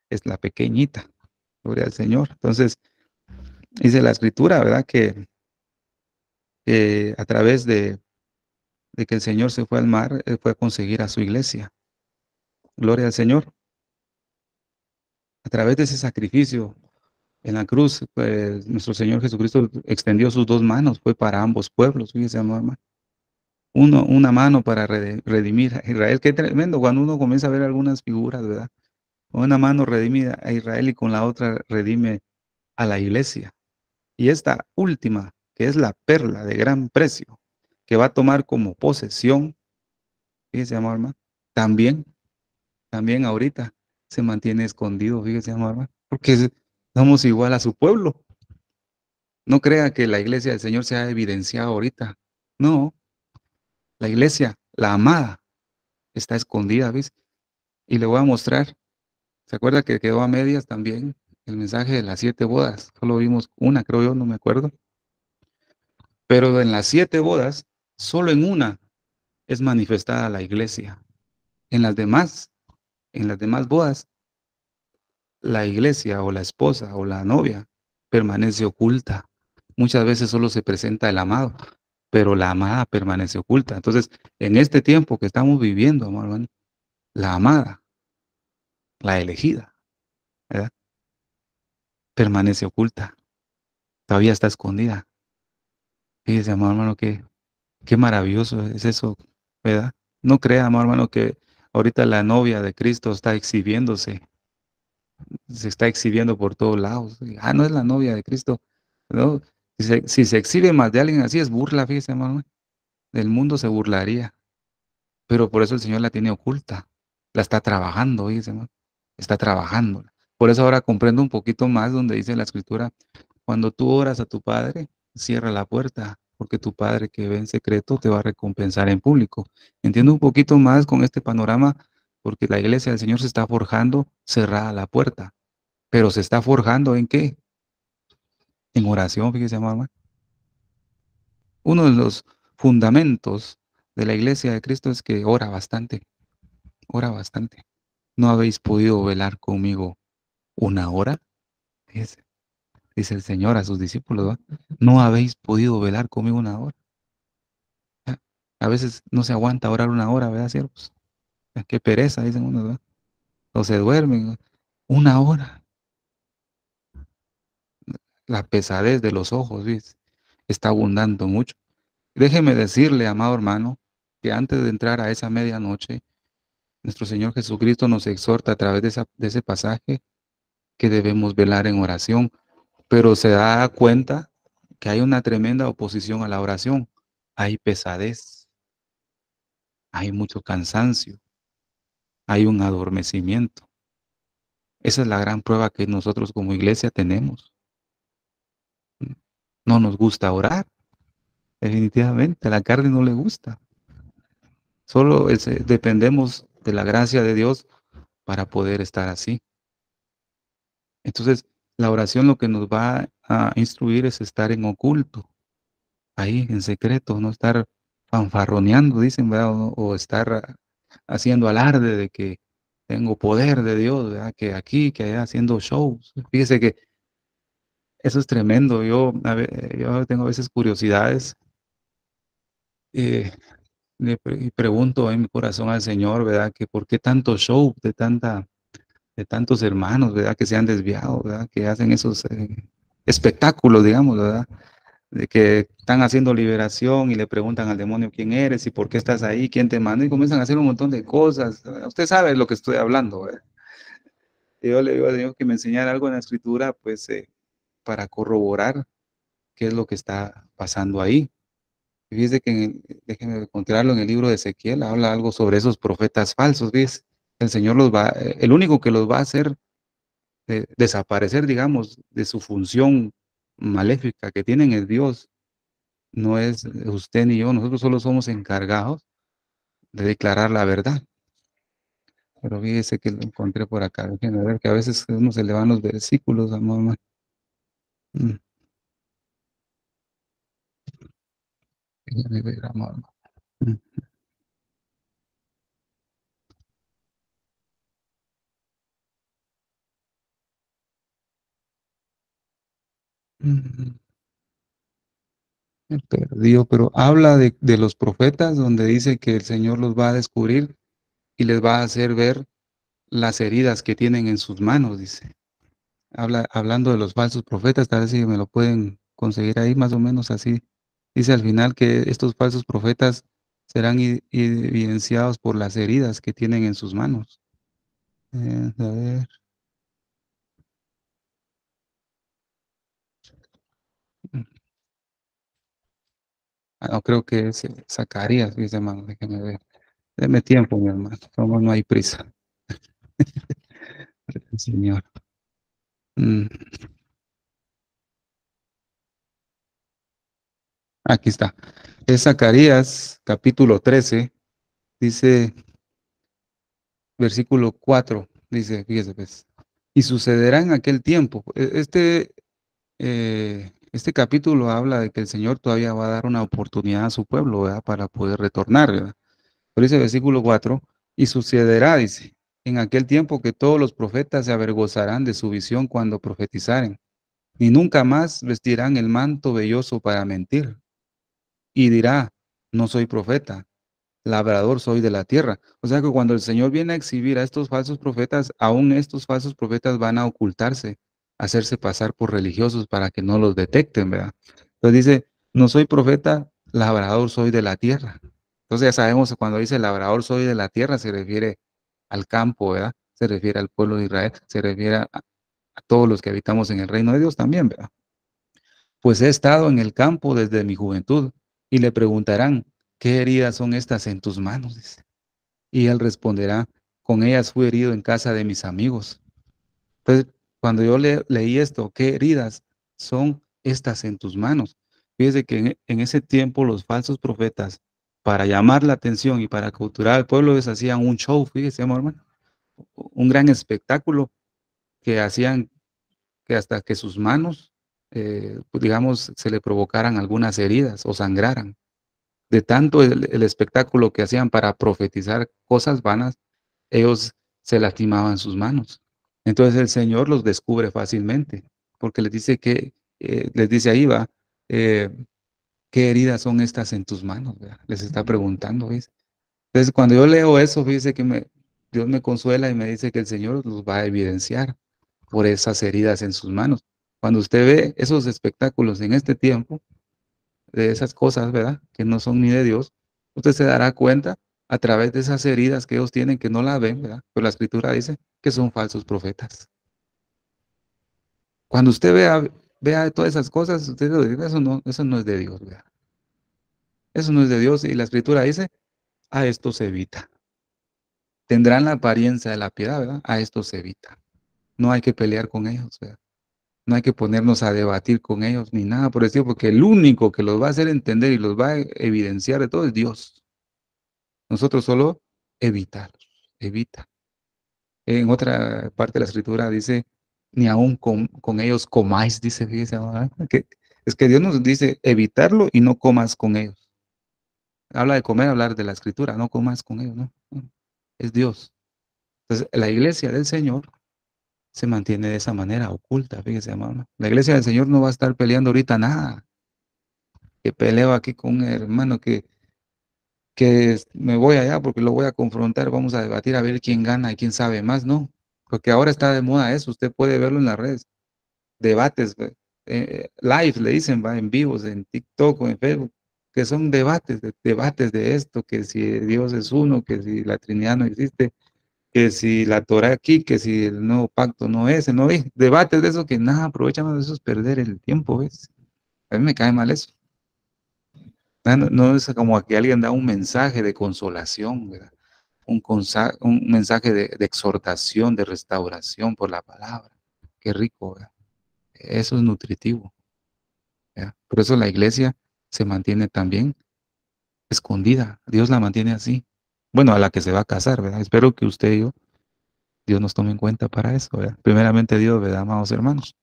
es la pequeñita. Gloria al Señor. Entonces, dice la escritura, ¿verdad? Que a través de que el Señor se fue al mar, Él fue a conseguir a su iglesia. Gloria al Señor. A través de ese sacrificio en la cruz, pues nuestro Señor Jesucristo extendió sus dos manos, fue para ambos pueblos, fíjese, amor hermano. Una mano para redimir a Israel. Qué tremendo cuando uno comienza a ver algunas figuras, ¿verdad? Una mano redime a Israel y con la otra redime a la iglesia. Y esta última, que es la perla de gran precio, que va a tomar como posesión, fíjese, amor hermano, también, también ahorita se mantiene escondido, fíjese, amor hermano, porque somos igual a su pueblo. No crea que la iglesia del Señor se ha evidenciado ahorita. No, la iglesia, la amada, está escondida, ¿ves? Y le voy a mostrar. ¿Se acuerda que quedó a medias también el mensaje de las 7 bodas? Solo vimos una, creo yo, no me acuerdo. Pero en las 7 bodas, solo en una es manifestada la iglesia. En en las demás bodas, la iglesia o la esposa o la novia permanece oculta. Muchas veces solo se presenta el amado, pero la amada permanece oculta. Entonces, en este tiempo que estamos viviendo, amado hermano, la amada, la elegida, ¿verdad? Permanece oculta. Todavía está escondida. Fíjese, amado hermano, qué maravilloso es eso, ¿verdad? No crea, amado hermano, que ahorita la novia de Cristo está exhibiéndose, se está exhibiendo por todos lados. Ah, no es la novia de Cristo, ¿no? Si se exhibe más de alguien así, es burla, fíjese, hermano. Del mundo se burlaría. Pero por eso el Señor la tiene oculta. La está trabajando, fíjese, hermano. Está trabajando. Por eso ahora comprendo un poquito más donde dice la Escritura, cuando tú oras a tu Padre, cierra la puerta, porque tu Padre que ve en secreto te va a recompensar en público. Entiendo un poquito más con este panorama, porque la iglesia del Señor se está forjando cerrada la puerta. Pero se está forjando ¿en qué? En oración, fíjese, mamá. Uno de los fundamentos de la iglesia de Cristo es que ora bastante, ora bastante. ¿No habéis podido velar conmigo una hora? Dice, dice el Señor a sus discípulos, ¿va? ¿No habéis podido velar conmigo una hora? Ah, a veces no se aguanta orar una hora, ¿verdad, siervos? Qué pereza, dicen unos, ¿verdad? O se duermen, ¿no? Una hora. La pesadez de los ojos, ¿ves? Está abundando mucho. Déjeme decirle, amado hermano, que antes de entrar a esa medianoche, nuestro Señor Jesucristo nos exhorta a través de ese pasaje que debemos velar en oración, pero se da cuenta que hay una tremenda oposición a la oración. Hay pesadez, hay mucho cansancio, hay un adormecimiento. Esa es la gran prueba que nosotros como iglesia tenemos. No nos gusta orar, definitivamente, a la carne no le gusta. Solo dependemos de la gracia de Dios para poder estar así. Entonces, la oración lo que nos va a instruir es estar en oculto, ahí en secreto, no estar fanfarroneando, dicen, ¿verdad? O estar haciendo alarde de que tengo poder de Dios, ¿verdad? Que aquí, que allá, haciendo shows. Fíjese que eso es tremendo. Yo tengo a veces curiosidades eh, y pregunto en mi corazón al Señor, ¿verdad? Que por qué tanto show de tantos hermanos, ¿verdad? Que se han desviado, ¿verdad? Que hacen esos espectáculos, digamos, ¿verdad? De que están haciendo liberación y le preguntan al demonio quién eres y por qué estás ahí, quién te manda, y comienzan a hacer un montón de cosas. Usted sabe lo que estoy hablando, ¿verdad? Y yo le digo a Dios que me enseñara algo en la escritura, pues, para corroborar qué es lo que está pasando ahí. Y fíjese que, déjenme encontrarlo en el libro de Ezequiel, habla algo sobre esos profetas falsos, ¿ves? El Señor el único que los va a hacer desaparecer, digamos, de su función maléfica que tienen es Dios, no es usted ni yo, nosotros solo somos encargados de declarar la verdad. Pero fíjese que lo encontré por acá, déjenme ver que a veces a uno se le van los versículos, amor. Mm, Déjeme ver, amor. Mm, mm, Me perdió, pero habla de los profetas donde dice que el Señor los va a descubrir y les va a hacer ver las heridas que tienen en sus manos, dice. Hablando de los falsos profetas, tal vez si me lo pueden conseguir ahí más o menos así. Dice al final que estos falsos profetas serán evidenciados por las heridas que tienen en sus manos. A ver, mm, no creo que es Zacarías, dice hermano, déjeme ver. Deme tiempo, mi hermano, como no hay prisa. Señor. Mm, Aquí está. Es Zacarías, capítulo 13, dice, versículo 4, dice, fíjese pues. Y sucederá en aquel tiempo. Este capítulo habla de que el Señor todavía va a dar una oportunidad a su pueblo, ¿verdad? Para poder retornar, ¿verdad? Pero dice versículo 4, y sucederá, dice, en aquel tiempo que todos los profetas se avergonzarán de su visión cuando profetizaren, y nunca más vestirán el manto velloso para mentir. Y dirá, no soy profeta, labrador soy de la tierra. O sea que cuando el Señor viene a exhibir a estos falsos profetas, aún estos falsos profetas van a ocultarse, hacerse pasar por religiosos para que no los detecten, ¿verdad? Entonces dice, no soy profeta, labrador soy de la tierra. Entonces ya sabemos que cuando dice labrador soy de la tierra se refiere al campo, ¿verdad? Se refiere al pueblo de Israel, se refiere a todos los que habitamos en el reino de Dios también, ¿verdad? Pues he estado en el campo desde mi juventud, y le preguntarán, ¿qué heridas son estas en tus manos? Dice. Y él responderá, con ellas fui herido en casa de mis amigos. Entonces, cuando yo leí esto, ¿qué heridas son estas en tus manos? Fíjese que en ese tiempo los falsos profetas, para llamar la atención y para capturar al pueblo, les hacían un show, fíjese, hermano, un gran espectáculo que hacían que hasta que sus manos, pues, digamos, se le provocaran algunas heridas o sangraran. De tanto el espectáculo que hacían para profetizar cosas vanas, ellos se lastimaban sus manos. Entonces el Señor los descubre fácilmente, porque les dice ahí, va, eh, ¿qué heridas son estas en tus manos? ¿Verdad? Les está preguntando, ¿ves? Entonces cuando yo leo eso, fíjese que Dios me consuela y me dice que el Señor los va a evidenciar por esas heridas en sus manos. Cuando usted ve esos espectáculos en este tiempo, de esas cosas, ¿verdad? Que no son ni de Dios, usted se dará cuenta a través de esas heridas que ellos tienen que no la ven, ¿verdad? Pero la Escritura dice que son falsos profetas. Cuando usted vea todas esas cosas, usted dice, eso no es de Dios, ¿verdad? Eso no es de Dios y la Escritura dice, a esto se evita. Tendrán la apariencia de la piedad, ¿verdad? A esto se evita. No hay que pelear con ellos, ¿verdad? No hay que ponernos a debatir con ellos ni nada por el estilo, porque el único que los va a hacer entender y los va a evidenciar de todo es Dios. Nosotros solo evitar, evita. En otra parte de la escritura dice, ni aún con ellos comáis, dice, fíjese, ¿verdad? Es que Dios nos dice evitarlo y no comas con ellos. Habla de comer, hablar de la escritura, no comas con ellos, ¿no? Es Dios. Entonces, la iglesia del Señor se mantiene de esa manera, oculta, fíjese, hermano. La iglesia del Señor no va a estar peleando ahorita nada. Que peleo aquí con un hermano que me voy allá porque lo voy a confrontar, vamos a debatir a ver quién gana y quién sabe más, ¿no? Porque ahora está de moda eso, usted puede verlo en las redes, debates, live le dicen, va, en vivos, en TikTok o en Facebook, que son debates de esto, que si Dios es uno, que si la Trinidad no existe, que si la Torah aquí, que si el nuevo pacto no es, no es, debates de eso que nada aprovechan de eso es perder el tiempo, ¿ves? A mí me cae mal eso. No es como que alguien da un mensaje de consolación, ¿verdad? Un mensaje de exhortación, de restauración por la palabra. Qué rico, ¿verdad? Eso es nutritivo, ¿verdad? Por eso la iglesia se mantiene también escondida. Dios la mantiene así. Bueno, a la que se va a casar, ¿verdad? Espero que usted y yo, Dios nos tome en cuenta para eso, ¿verdad? Primeramente Dios, ¿verdad, amados hermanos?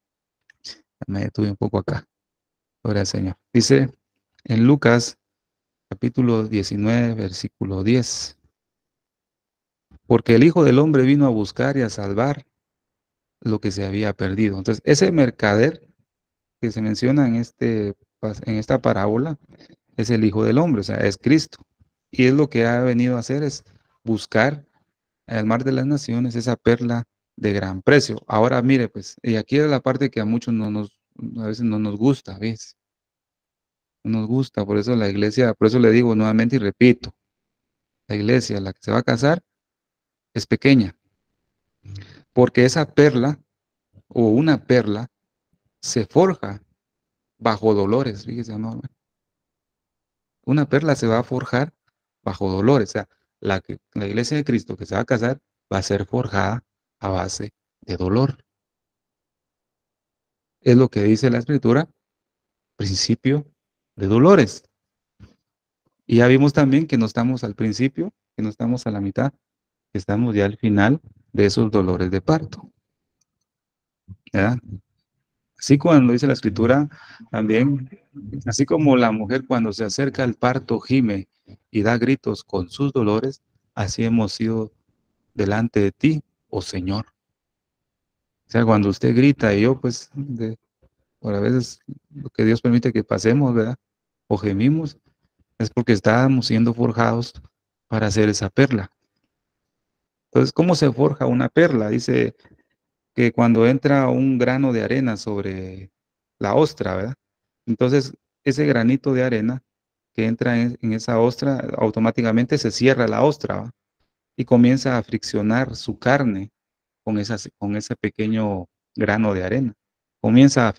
Me detuve un poco acá. Gloria al Señor. Dice en Lucas capítulo 19, versículo 10. Porque el Hijo del Hombre vino a buscar y a salvar lo que se había perdido. Entonces, ese mercader que se menciona en esta parábola es el Hijo del Hombre, o sea, es Cristo. Y es lo que ha venido a hacer, es buscar al mar de las naciones esa perla de gran precio. Ahora, mire, pues, y aquí es la parte que a muchos a veces no nos gusta, ¿ves? No nos gusta, por eso la iglesia, por eso le digo nuevamente y repito, la iglesia, la que se va a casar, es pequeña, porque esa perla o una perla se forja bajo dolores, fíjese, amor. Una perla se va a forjar bajo dolores, o sea, la iglesia de Cristo que se va a casar va a ser forjada a base de dolor. Es lo que dice la escritura, principio de dolores. Y ya vimos también que no estamos al principio, que no estamos a la mitad, que estamos ya al final de esos dolores de parto. ¿Verdad? Así cuando dice la escritura, también, así como la mujer cuando se acerca al parto gime y da gritos con sus dolores, así hemos sido delante de ti, oh Señor. O sea, cuando usted grita y yo, pues, por a veces lo que Dios permite que pasemos, ¿verdad? O gemimos, es porque estábamos siendo forjados para hacer esa perla. Entonces, ¿cómo se forja una perla? Dice que cuando entra un grano de arena sobre la ostra, ¿verdad? Entonces, ese granito de arena que entra en esa ostra, automáticamente se cierra la ostra, ¿va? Y comienza a friccionar su carne con ese pequeño grano de arena. Comienza a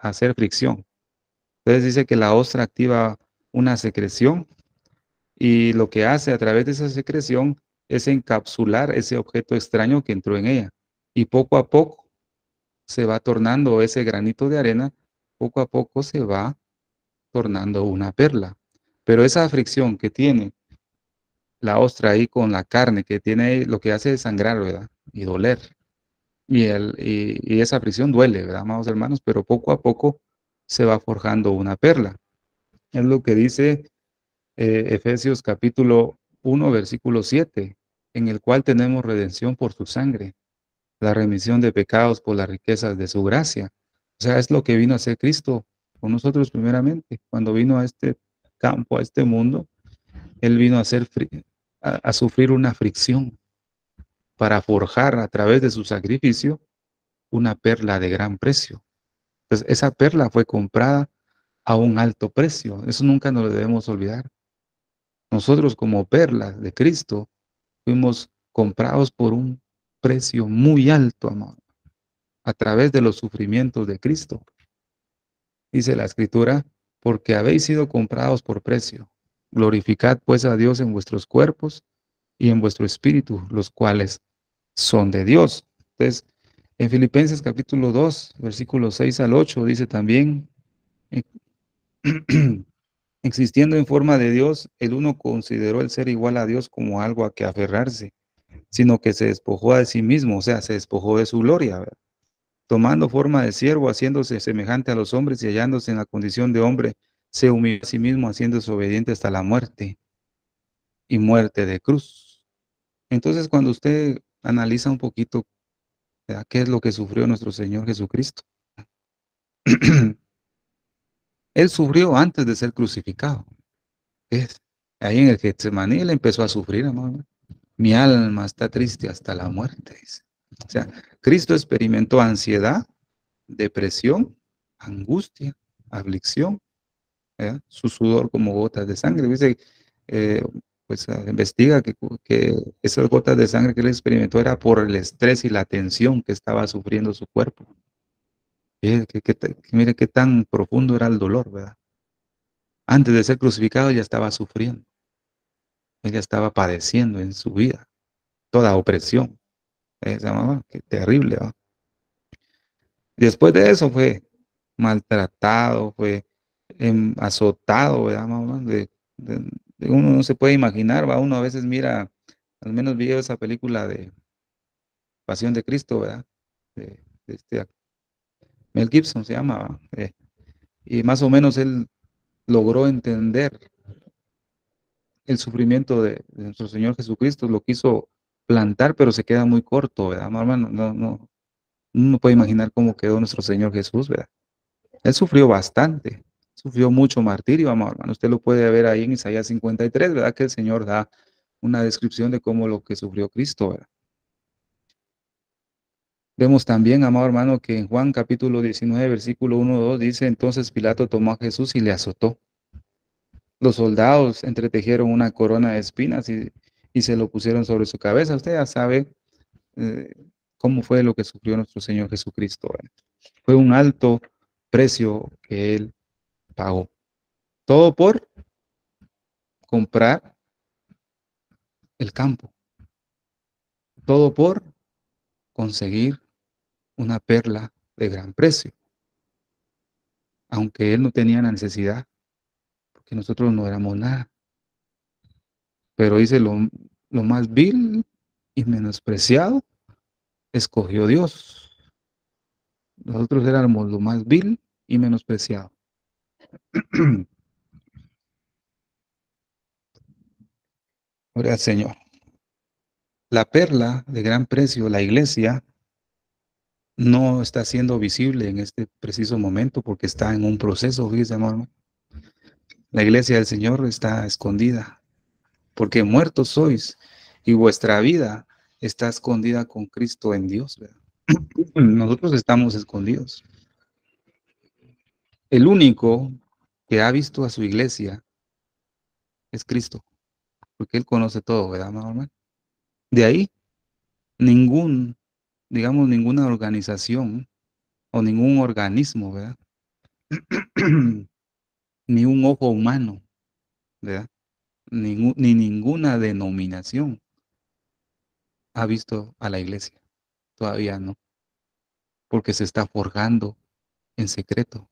hacer fricción. Entonces dice que la ostra activa una secreción y lo que hace a través de esa secreción es encapsular ese objeto extraño que entró en ella. Y poco a poco se va tornando ese granito de arena, poco a poco se va tornando una perla. Pero esa fricción que tiene la ostra ahí con la carne, que tiene ahí, lo que hace es sangrar, ¿verdad? Y doler. Y esa fricción duele, ¿verdad, amados hermanos? Pero poco a poco se va forjando una perla. Es lo que dice Efesios capítulo 1, versículo 7, en el cual tenemos redención por su sangre, la remisión de pecados por las riquezas de su gracia. O sea, es lo que vino a hacer Cristo con nosotros primeramente. Cuando vino a este campo, a este mundo, Él vino a, a sufrir una fricción para forjar a través de su sacrificio una perla de gran precio. Entonces, esa perla fue comprada a un alto precio. Eso nunca nos lo debemos olvidar. Nosotros como perlas de Cristo fuimos comprados por un precio muy alto, amado, a través de los sufrimientos de Cristo. Dice la Escritura, porque habéis sido comprados por precio. Glorificad pues a Dios en vuestros cuerpos y en vuestro espíritu, los cuales son de Dios. Entonces, en Filipenses capítulo 2, versículos 6 al 8, dice también, existiendo en forma de Dios, el uno consideró el ser igual a Dios como algo a que aferrarse, sino que se despojó de sí mismo, o sea, se despojó de su gloria, ¿verdad? Tomando forma de siervo, haciéndose semejante a los hombres y hallándose en la condición de hombre, se humilló a sí mismo, haciéndose obediente hasta la muerte y muerte de cruz. Entonces, cuando usted analiza un poquito, ¿verdad?, qué es lo que sufrió nuestro Señor Jesucristo, Él sufrió antes de ser crucificado. Es ahí en el Getsemaní él empezó a sufrir, amado. Mi alma está triste hasta la muerte, dice. O sea, Cristo experimentó ansiedad, depresión, angustia, aflicción, ¿verdad? Su sudor como gotas de sangre. Dice, eh, pues investiga que esas gotas de sangre que él experimentó era por el estrés y la tensión que estaba sufriendo su cuerpo. Mire qué tan profundo era el dolor, ¿verdad? Antes de ser crucificado ya estaba sufriendo, él ya estaba padeciendo en su vida toda opresión. Esa mamá, qué terrible, ¿va? Después de eso fue maltratado, fue azotado, ¿verdad, mamá? Uno no se puede imaginar, ¿va? Uno a veces mira, al menos vi esa película de Pasión de Cristo, ¿verdad? De Mel Gibson se llama, ¿va? Y más o menos él logró entender el sufrimiento de nuestro Señor Jesucristo, lo quiso plantar, pero se queda muy corto, ¿verdad, hermano? No puede imaginar cómo quedó nuestro Señor Jesús, ¿verdad? Él sufrió bastante, sufrió mucho martirio, amado hermano. Usted lo puede ver ahí en Isaías 53, ¿verdad? Que el Señor da una descripción de cómo lo que sufrió Cristo, ¿verdad? Vemos también, amado hermano, que en Juan capítulo 19, versículo 1-2 dice, entonces Pilato tomó a Jesús y le azotó. Los soldados entretejieron una corona de espinas y se lo pusieron sobre su cabeza. Usted ya sabe eh, cómo fue lo que sufrió nuestro Señor Jesucristo, ¿verdad? Fue un alto precio que Él pagó. Todo por comprar el campo. Todo por conseguir una perla de gran precio. Aunque Él no tenía la necesidad, porque nosotros no éramos nada. Pero dice lo más vil y menospreciado, escogió Dios. Nosotros éramos lo más vil y menospreciado. Gloria al Señor. La perla de gran precio, la iglesia, no está siendo visible en este preciso momento porque está en un proceso, fíjese, hermano. La iglesia del Señor está escondida porque muertos sois y vuestra vida está escondida con Cristo en Dios, ¿verdad? Nosotros estamos escondidos. El único que ha visto a su iglesia es Cristo, porque Él conoce todo, ¿verdad, mamá? De ahí, ningún, digamos, ninguna organización o ningún organismo, ¿verdad? ni un ojo humano, ¿verdad? Ni ninguna denominación ha visto a la iglesia. Todavía no, porque se está forjando en secreto.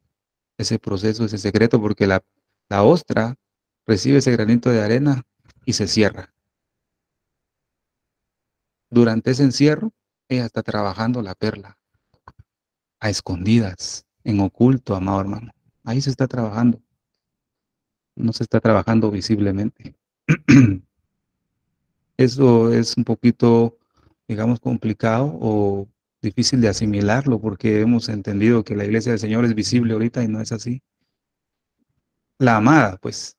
Ese proceso es en secreto porque la ostra recibe ese granito de arena y se cierra. Durante ese encierro, ella está trabajando la perla a escondidas, en oculto, amado hermano. Ahí se está trabajando, no se está trabajando visiblemente. Eso es un poquito, digamos, complicado o difícil de asimilarlo porque hemos entendido que la iglesia del Señor es visible ahorita y no es así. La amada, pues,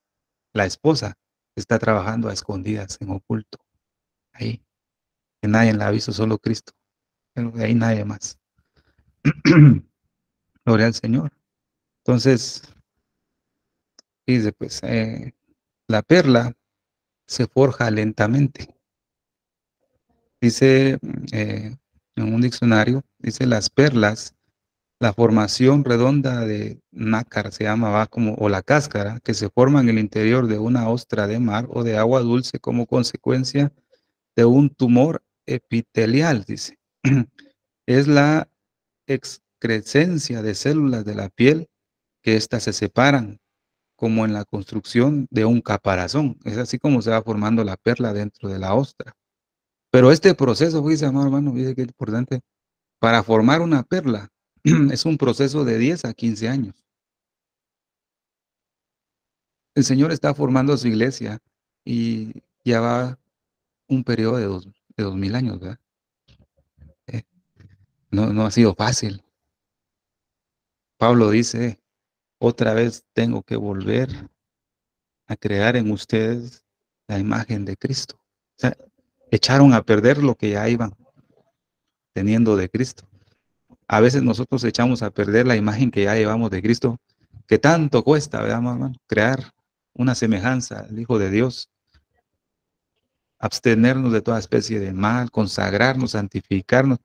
la esposa, está trabajando a escondidas, en oculto, ahí, que nadie la ha visto, solo Cristo, pero de ahí nadie más. Gloria al Señor. Entonces, dice, pues, la perla se forja lentamente. Dice en un diccionario, dice las perlas, la formación redonda de nácar se llama, va como, o la cáscara, que se forma en el interior de una ostra de mar o de agua dulce como consecuencia de un tumor epitelial, dice. Es la excrescencia de células de la piel que éstas se separan, como en la construcción de un caparazón. Es así como se va formando la perla dentro de la ostra. Pero este proceso, fíjese, amado hermano, fíjese que es importante, para formar una perla es un proceso de 10 a 15 años. El Señor está formando su iglesia y ya va un periodo de 2000 años, ¿verdad? Eh, no ha sido fácil. Pablo dice, otra vez tengo que volver a crear en ustedes la imagen de Cristo. O sea, echaron a perder lo que ya iban teniendo de Cristo. A veces nosotros echamos a perder la imagen que ya llevamos de Cristo, que tanto cuesta, ¿verdad, hermano? Crear una semejanza al Hijo de Dios, abstenernos de toda especie de mal, consagrarnos, santificarnos,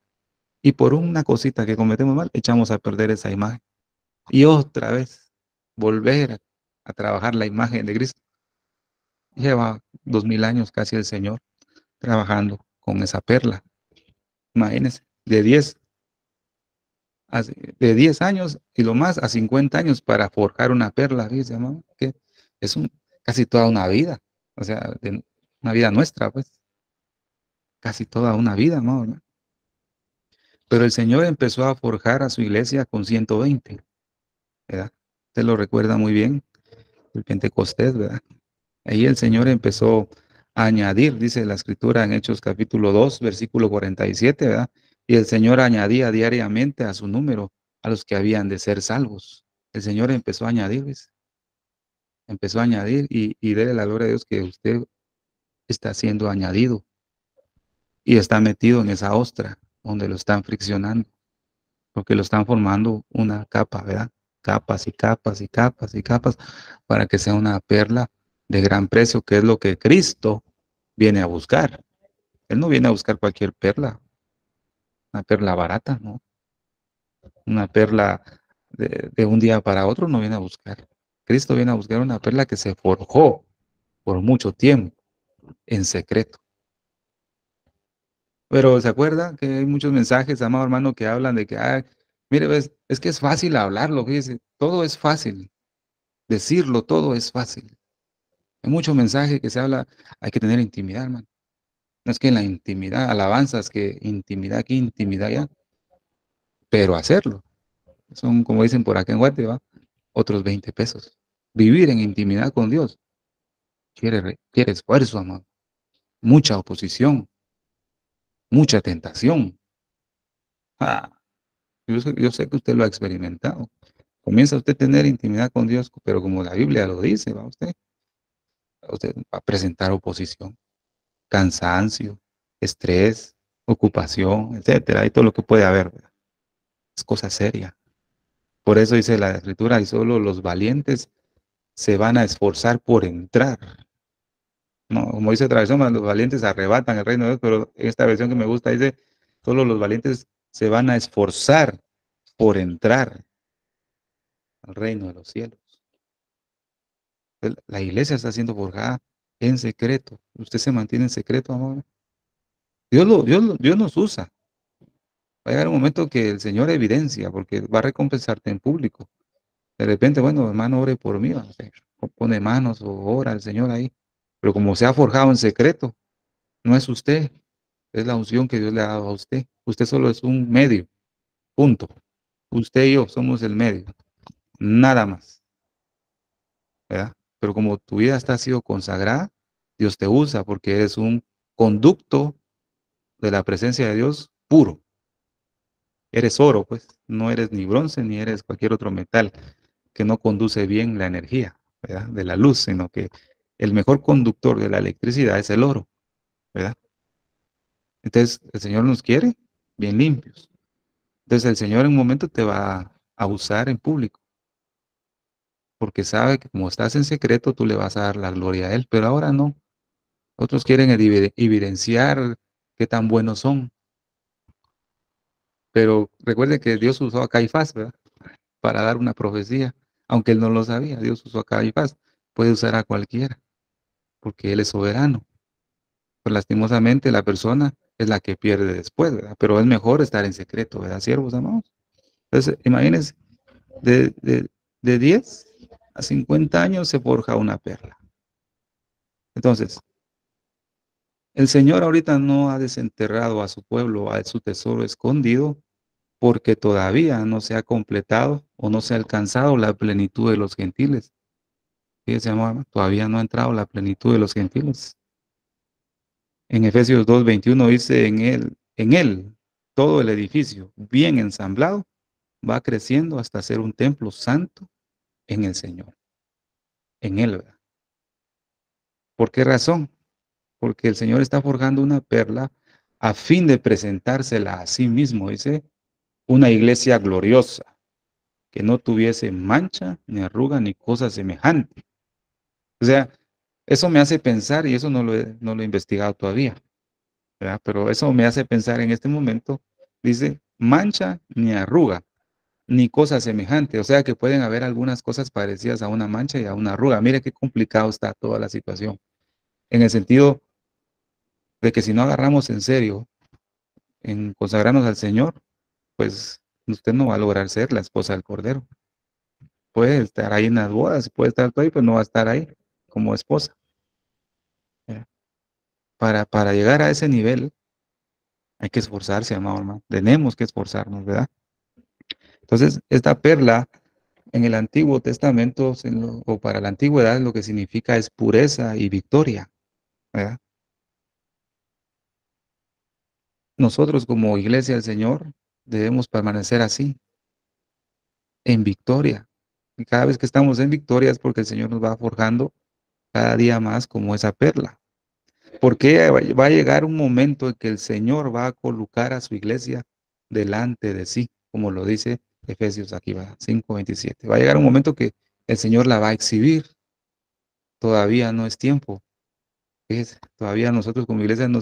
y por una cosita que cometemos mal, echamos a perder esa imagen. Y otra vez, volver a trabajar la imagen de Cristo. Lleva 2000 años casi el Señor trabajando con esa perla. Imagínense, de 10 años y lo más a 50 años para forjar una perla, dice, ¿no? Que es casi toda una vida, o sea, una vida nuestra, pues, casi toda una vida, ¿no? Pero el Señor empezó a forjar a su iglesia con 120, ¿verdad? Usted lo recuerda muy bien, el Pentecostés, ¿verdad? Ahí el Señor empezó a añadir, dice la Escritura en Hechos capítulo 2, versículo 47, ¿verdad? Y el Señor añadía diariamente a su número a los que habían de ser salvos. El Señor empezó a añadir, ¿ves? Empezó a añadir y dele la gloria a Dios que usted está siendo añadido y está metido en esa ostra donde lo están friccionando, porque lo están formando una capa, ¿verdad? Capas y capas y capas y capas para que sea una perla de gran precio, que es lo que Cristo viene a buscar. Él no viene a buscar cualquier perla, una perla barata, ¿no? Una perla de un día para otro no viene a buscar. Cristo viene a buscar una perla que se forjó por mucho tiempo en secreto. Pero se acuerda que hay muchos mensajes, amado hermano, que hablan de que, mire, ves, es que es fácil hablarlo, fíjese, todo es fácil, decirlo, todo es fácil. Hay mucho mensaje que se habla, hay que tener intimidad, hermano. No es que en la intimidad, alabanzas, que intimidad aquí, intimidad allá, pero hacerlo. Son, como dicen por acá en Guate, ¿va? Otros 20 pesos. Vivir en intimidad con Dios quiere esfuerzo, amado. Mucha oposición, mucha tentación. Ah, yo sé que usted lo ha experimentado. Comienza usted a tener intimidad con Dios, pero como la Biblia lo dice, usted va a presentar oposición, cansancio, estrés, ocupación, etcétera, y todo lo que puede haber, ¿verdad? Es cosa seria. Por eso dice la Escritura, y solo los valientes se van a esforzar por entrar. No, como dice otra versión, los valientes arrebatan el reino de Dios, pero en esta versión que me gusta dice, solo los valientes se van a esforzar por entrar al reino de los cielos. La iglesia está siendo forjada en secreto. Usted se mantiene en secreto, amor. Dios nos usa. Va a llegar un momento que el Señor evidencia, porque va a recompensarte en público. De repente, bueno, hermano, ore por mí, o pone manos o ora al Señor ahí. Pero como se ha forjado en secreto, no es usted, es la unción que Dios le ha dado a usted. Usted solo es un medio, punto. Usted y yo somos el medio, nada más, ¿verdad? Pero como tu vida está sido consagrada, Dios te usa porque eres un conducto de la presencia de Dios puro. Eres oro, pues, no eres ni bronce ni eres cualquier otro metal que no conduce bien la energía, ¿verdad? De la luz, sino que el mejor conductor de la electricidad es el oro, ¿verdad? Entonces, el Señor nos quiere bien limpios. Entonces, el Señor en un momento te va a usar en público, porque sabe que como estás en secreto, tú le vas a dar la gloria a Él, pero ahora no. Otros quieren evidenciar qué tan buenos son, pero recuerde que Dios usó a Caifás, ¿verdad? Para dar una profecía, aunque él no lo sabía, Dios usó a Caifás, puede usar a cualquiera, porque Él es soberano. Pero lastimosamente la persona es la que pierde después, ¿verdad? Pero es mejor estar en secreto, ¿verdad, siervos amados? Entonces, imagínense, de, de, de 10 a 50 años se forja una perla. Entonces, el Señor ahorita no ha desenterrado a su pueblo, a su tesoro escondido, porque todavía no se ha completado o no se ha alcanzado la plenitud de los gentiles. Fíjese, amado, todavía no ha entrado la plenitud de los gentiles. En Efesios 2:21 dice, en él, todo el edificio bien ensamblado va creciendo hasta ser un templo santo en el Señor. En él, ¿verdad? ¿Por qué razón? Porque el Señor está forjando una perla a fin de presentársela a sí mismo, dice, una iglesia gloriosa, que no tuviese mancha, ni arruga, ni cosa semejante. O sea, eso me hace pensar, y eso no lo he investigado todavía, ¿verdad? Pero eso me hace pensar en este momento, dice, mancha ni arruga, ni cosa semejante. O sea que pueden haber algunas cosas parecidas a una mancha y a una arruga. Mire qué complicado está toda la situación. En el sentido de que si no agarramos en serio en consagrarnos al Señor, pues usted no va a lograr ser la esposa del Cordero. Puede estar ahí en las bodas, puede estar todo ahí, pero no va a estar ahí como esposa. Para llegar a ese nivel hay que esforzarse, amado hermano. Tenemos que esforzarnos, ¿verdad? Entonces, esta perla en el Antiguo Testamento o para la antigüedad lo que significa es pureza y victoria, ¿verdad? Nosotros como iglesia del Señor debemos permanecer así, en victoria. Y cada vez que estamos en victoria es porque el Señor nos va forjando cada día más como esa perla. Porque va a llegar un momento en que el Señor va a colocar a su iglesia delante de sí, como lo dice Efesios aquí, va, 5:27. Va a llegar un momento que el Señor la va a exhibir. Todavía no es tiempo. Fíjese, todavía nosotros como iglesia no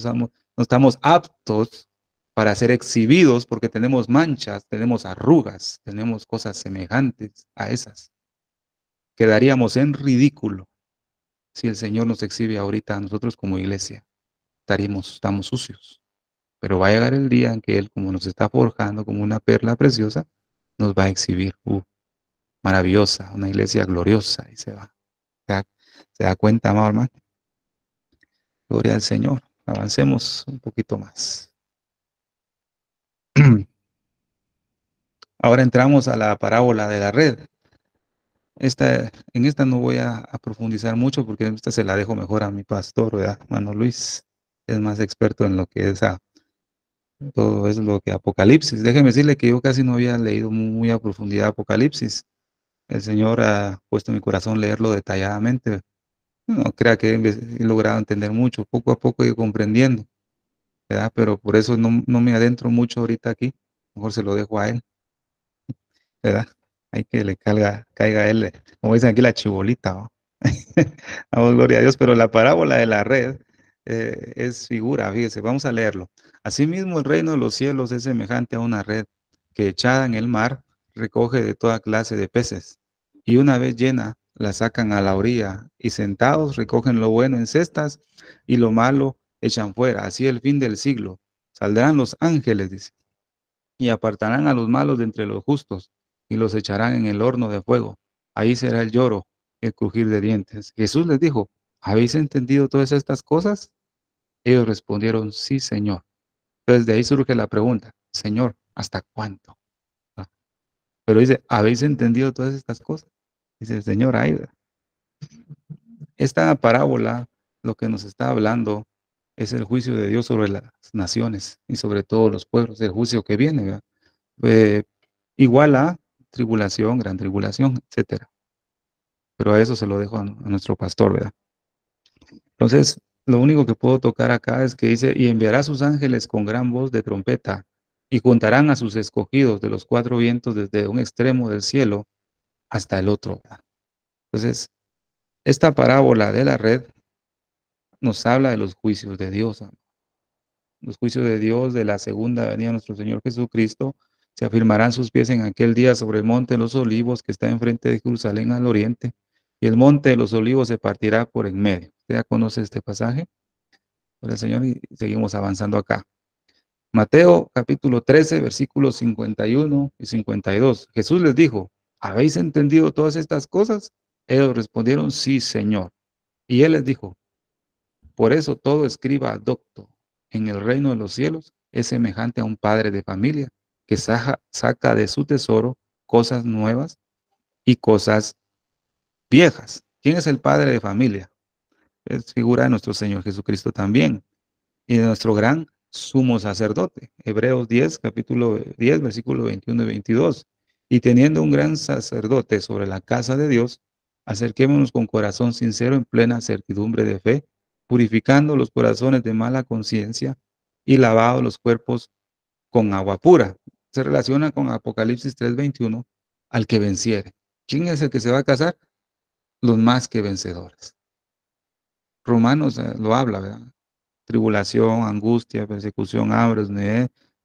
estamos aptos para ser exhibidos porque tenemos manchas, tenemos arrugas, tenemos cosas semejantes a esas. Quedaríamos en ridículo si el Señor nos exhibe ahorita a nosotros como iglesia. Estamos sucios. Pero va a llegar el día en que Él, como nos está forjando como una perla preciosa, nos va a exhibir. Maravillosa, una iglesia gloriosa, y se va. ¿Se da cuenta, amado hermano? Gloria al Señor. Avancemos un poquito más. Ahora entramos a la parábola de la red. En esta no voy a profundizar mucho porque esta se la dejo mejor a mi pastor, ¿verdad? Hermano Luis es más experto en lo que es todo es lo que Apocalipsis. Déjeme decirle que yo casi no había leído muy a profundidad Apocalipsis. El Señor ha puesto en mi corazón leerlo detalladamente. No crea que he logrado entender mucho, poco a poco he ido comprendiendo, ¿verdad? Pero por eso no me adentro mucho ahorita aquí. Mejor se lo dejo a él, ¿verdad? Hay que le caiga a él, como dicen aquí, la chibolita, ¿no? Damos gloria a Dios, pero la parábola de la red es figura, fíjese, vamos a leerlo. Asimismo, el reino de los cielos es semejante a una red que echada en el mar recoge de toda clase de peces, y una vez llena, la sacan a la orilla, y sentados recogen lo bueno en cestas, y lo malo echan fuera. Así el fin del siglo. Saldrán los ángeles, dice, y apartarán a los malos de entre los justos, y los echarán en el horno de fuego. Ahí será el lloro, el crujir de dientes. Jesús les dijo, ¿habéis entendido todas estas cosas? Ellos respondieron, sí, Señor. Entonces de ahí surge la pregunta, Señor, ¿hasta cuánto? Ah, Pero dice, ¿habéis entendido todas estas cosas? Dice el Señor, ahí. Esta parábola lo que nos está hablando es el juicio de Dios sobre las naciones y sobre todos los pueblos, el juicio que viene, ¿verdad? Eh, Igual a tribulación, gran tribulación, etcétera. Pero a eso se lo dejo a nuestro pastor, ¿verdad? Entonces, lo único que puedo tocar acá es que dice, y enviará sus ángeles con gran voz de trompeta, y juntarán a sus escogidos de los cuatro vientos desde un extremo del cielo hasta el otro, ¿verdad? Entonces, esta parábola de la red nos habla de los juicios de Dios, ¿no? Los juicios de Dios de la segunda venida de nuestro Señor Jesucristo. Se afirmarán sus pies en aquel día sobre el monte de los olivos que está enfrente de Jerusalén al oriente, y el monte de los olivos se partirá por en medio. ¿Usted ya conoce este pasaje? Por el Señor, y seguimos avanzando acá. Mateo capítulo 13, versículos 51 y 52. Jesús les dijo, ¿habéis entendido todas estas cosas? Ellos respondieron, sí, Señor. Y él les dijo, por eso todo escriba docto en el reino de los cielos es semejante a un padre de familia que saca de su tesoro cosas nuevas y cosas viejas. ¿Quién es el padre de familia? Es figura de nuestro Señor Jesucristo también y de nuestro gran sumo sacerdote. Hebreos 10, capítulo 10, versículo 21 y 22. Y teniendo un gran sacerdote sobre la casa de Dios, acerquémonos con corazón sincero en plena certidumbre de fe, purificando los corazones de mala conciencia y lavados los cuerpos con agua pura. Se relaciona con Apocalipsis 3:21, al que venciere. ¿Quién es el que se va a casar? Los más que vencedores. Romanos lo habla, ¿verdad? Tribulación, angustia, persecución, hambre,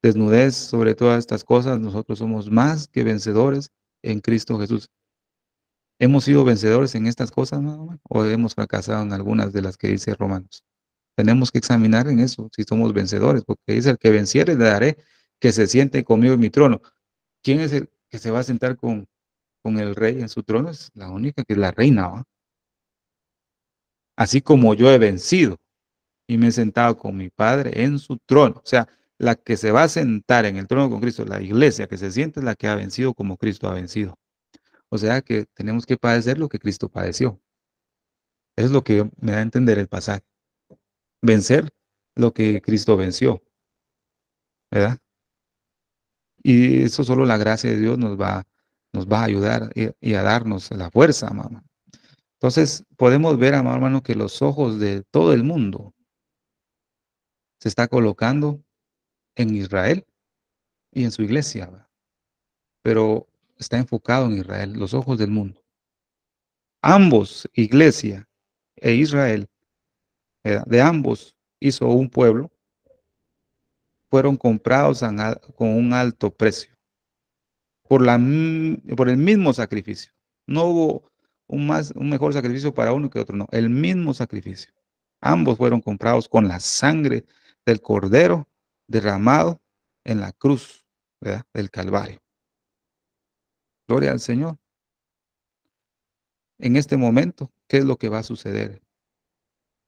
desnudez, sobre todas estas cosas, nosotros somos más que vencedores en Cristo Jesús. ¿Hemos sido vencedores en estas cosas, no? ¿O hemos fracasado en algunas de las que dice Romanos? Tenemos que examinar en eso, si somos vencedores, porque dice, el que venciere le daré que se siente conmigo en mi trono. ¿Quién es el que se va a sentar con el rey en su trono? Es la única que es la reina, ¿va? Así como yo he vencido y me he sentado con mi Padre en su trono. O sea, la que se va a sentar en el trono con Cristo, la iglesia que se siente es la que ha vencido como Cristo ha vencido. O sea que tenemos que padecer lo que Cristo padeció. Eso es lo que me da a entender el pasaje. Vencer lo que Cristo venció, ¿verdad? Y eso solo la gracia de Dios nos va a ayudar y a darnos la fuerza, mamá. Entonces, podemos ver, amado hermano, que los ojos de todo el mundo se está colocando en Israel y en su iglesia, ¿verdad? Pero está enfocado en Israel, los ojos del mundo. Ambos, iglesia e Israel, de ambos hizo un pueblo, fueron comprados con un alto precio, por el mismo sacrificio. No hubo un mejor sacrificio para uno que otro, no, el mismo sacrificio. Ambos fueron comprados con la sangre del Cordero derramado en la cruz, ¿verdad? Del Calvario. Gloria al Señor. En este momento, ¿qué es lo que va a suceder?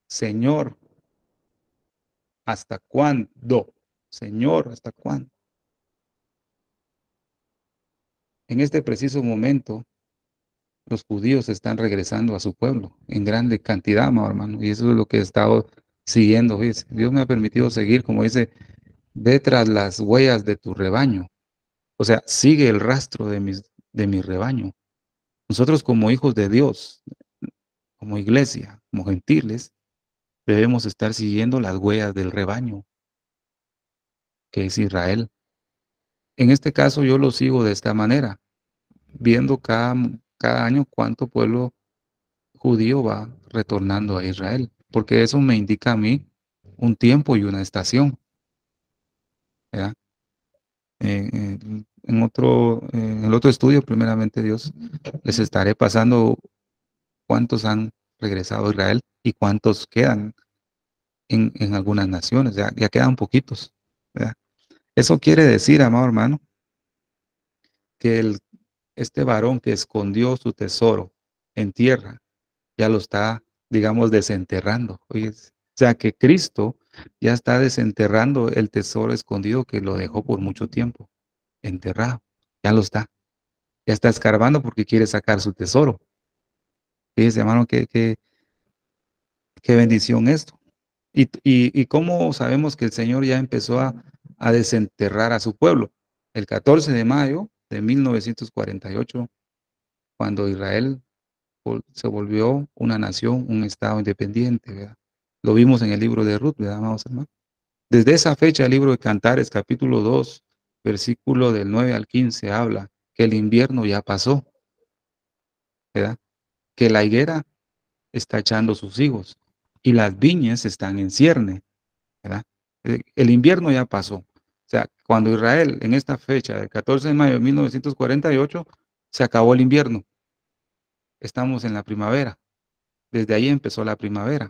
Señor, ¿hasta cuándo? Señor, ¿hasta cuándo? En este preciso momento, los judíos están regresando a su pueblo en grande cantidad, hermano, y eso es lo que he estado siguiendo. ¿Ves? Dios me ha permitido seguir, como dice, ve tras las huellas de tu rebaño. O sea, sigue el rastro de mi rebaño. Nosotros como hijos de Dios, como iglesia, como gentiles, debemos estar siguiendo las huellas del rebaño, que es Israel. En este caso yo lo sigo de esta manera, viendo cada año cuánto pueblo judío va retornando a Israel, porque eso me indica a mí un tiempo y una estación, ¿verdad? En el otro estudio, primeramente Dios, les estaré pasando cuántos han regresado a Israel y cuántos quedan en algunas naciones. Ya quedan poquitos, ¿verdad? Eso quiere decir, amado hermano, que este varón que escondió su tesoro en tierra, ya lo está, digamos, desenterrando. Oye, o sea que Cristo ya está desenterrando el tesoro escondido que lo dejó por mucho tiempo, enterrado. Ya lo está. Ya está escarbando porque quiere sacar su tesoro. Fíjese, hermano, qué bendición esto. Y cómo sabemos que el Señor ya empezó a desenterrar a su pueblo. El 14 de mayo de 1948, cuando Israel se volvió una nación, un estado independiente, ¿verdad? Lo vimos en el libro de Ruth, ¿verdad, amados hermanos? Desde esa fecha, el libro de Cantares, capítulo 2, versículo del 9 al 15, habla que el invierno ya pasó, ¿verdad? Que la higuera está echando sus higos y las viñas están en cierne, ¿verdad? El invierno ya pasó. O sea, cuando Israel, en esta fecha del 14 de mayo de 1948, se acabó el invierno. Estamos en la primavera. Desde ahí empezó la primavera.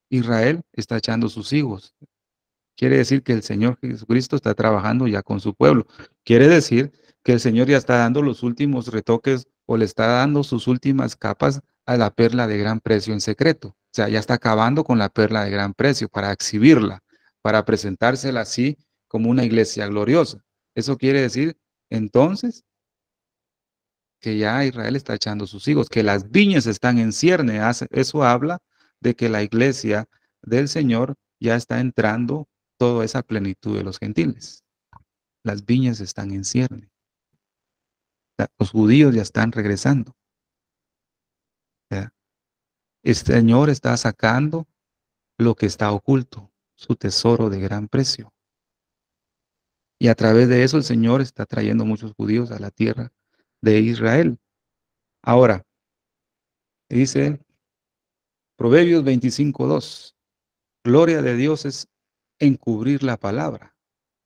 Israel está echando sus higos. Quiere decir que el Señor Jesucristo está trabajando ya con su pueblo. Quiere decir que el Señor ya está dando los últimos retoques o le está dando sus últimas capas a la perla de gran precio en secreto. O sea, ya está acabando con la perla de gran precio para exhibirla, para presentársela así como una iglesia gloriosa. Eso quiere decir entonces que ya Israel está echando sus higos, que las viñas están en cierne. Eso habla de que la iglesia del Señor ya está entrando toda esa plenitud de los gentiles. Las viñas están en cierne. Los judíos ya están regresando. ¿Ya? El Señor está sacando lo que está oculto, su tesoro de gran precio. Y a través de eso el Señor está trayendo muchos judíos a la tierra de Israel. Ahora, dice Proverbios 25:2. Gloria de Dios es encubrir la palabra,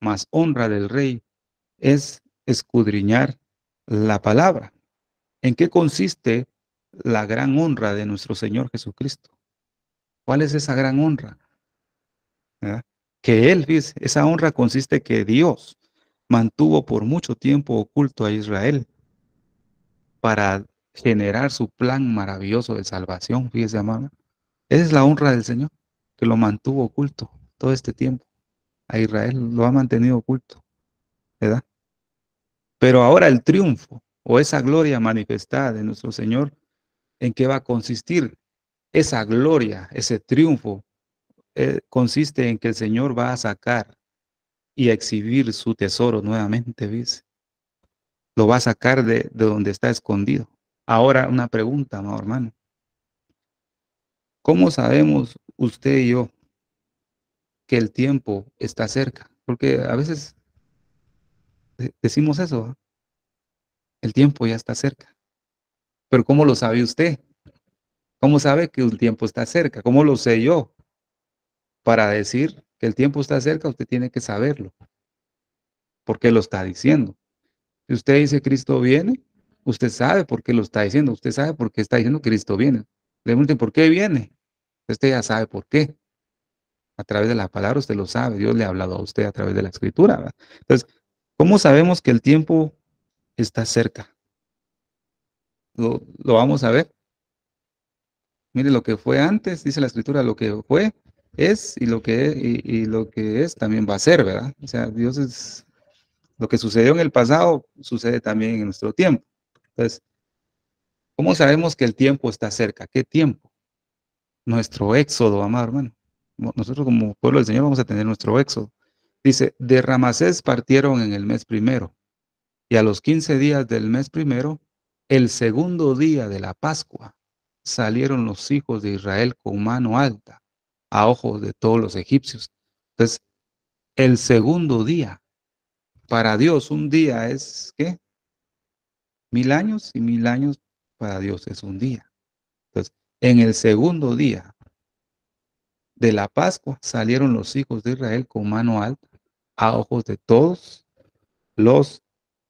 mas honra del rey es escudriñar la palabra. ¿En qué consiste la gran honra de nuestro Señor Jesucristo? ¿Cuál es esa gran honra? ¿Verdad? Que Él, dice, esa honra consiste que Dios mantuvo por mucho tiempo oculto a Israel para generar su plan maravilloso de salvación. Fíjese, amado. Esa es la honra del Señor, que lo mantuvo oculto todo este tiempo. A Israel lo ha mantenido oculto, ¿verdad? Pero ahora el triunfo o esa gloria manifestada de nuestro Señor, ¿en qué va a consistir? Esa gloria, ese triunfo, consiste en que el Señor va a sacar y a exhibir su tesoro nuevamente, ¿ves? Lo va a sacar de donde está escondido. Ahora una pregunta, amado hermano. ¿Cómo sabemos usted y yo que el tiempo está cerca? Porque a veces decimos eso, ¿eh? El tiempo ya está cerca. Pero ¿cómo lo sabe usted? ¿Cómo sabe que el tiempo está cerca? ¿Cómo lo sé yo? Para decir que el tiempo está cerca, usted tiene que saberlo. ¿Por qué lo está diciendo? Si usted dice Cristo viene, usted sabe por qué lo está diciendo. Usted sabe por qué está diciendo Cristo viene. Le pregunten, ¿por qué viene? Usted ya sabe por qué. A través de la palabra usted lo sabe. Dios le ha hablado a usted a través de la escritura, ¿verdad? Entonces, ¿cómo sabemos que el tiempo está cerca? Lo vamos a ver. Mire lo que fue antes, dice la escritura, lo que fue es y lo que es también va a ser, ¿verdad? O sea, Dios es lo que sucedió en el pasado, sucede también en nuestro tiempo. Entonces, ¿cómo sabemos que el tiempo está cerca? ¿Qué tiempo? Nuestro éxodo, amado hermano. Nosotros como pueblo del Señor vamos a tener nuestro éxodo. Dice, de Ramasés partieron en el mes primero, y a los 15 días del mes primero, el segundo día de la Pascua, salieron los hijos de Israel con mano alta a ojos de todos los egipcios. Entonces, el segundo día, para Dios un día es, ¿qué? 1000 años, y 1000 años para Dios es un día. Entonces, en el segundo día de la Pascua salieron los hijos de Israel con mano alta a ojos de todos los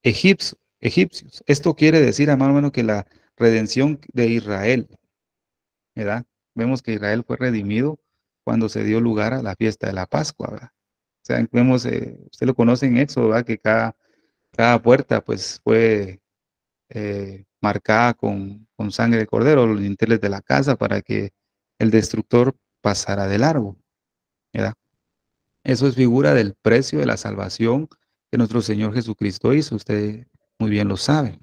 egipcios. Esto quiere decir, hermano, que la redención de Israel, ¿verdad? Vemos que Israel fue redimido cuando se dio lugar a la fiesta de la Pascua, ¿verdad? O sea, vemos, usted lo conoce en Éxodo, ¿verdad? Que cada puerta pues fue marcada con sangre de cordero, los dinteles de la casa para que el destructor pasara de largo, ¿verdad? Eso es figura del precio de la salvación que nuestro Señor Jesucristo hizo, usted muy bien lo sabe.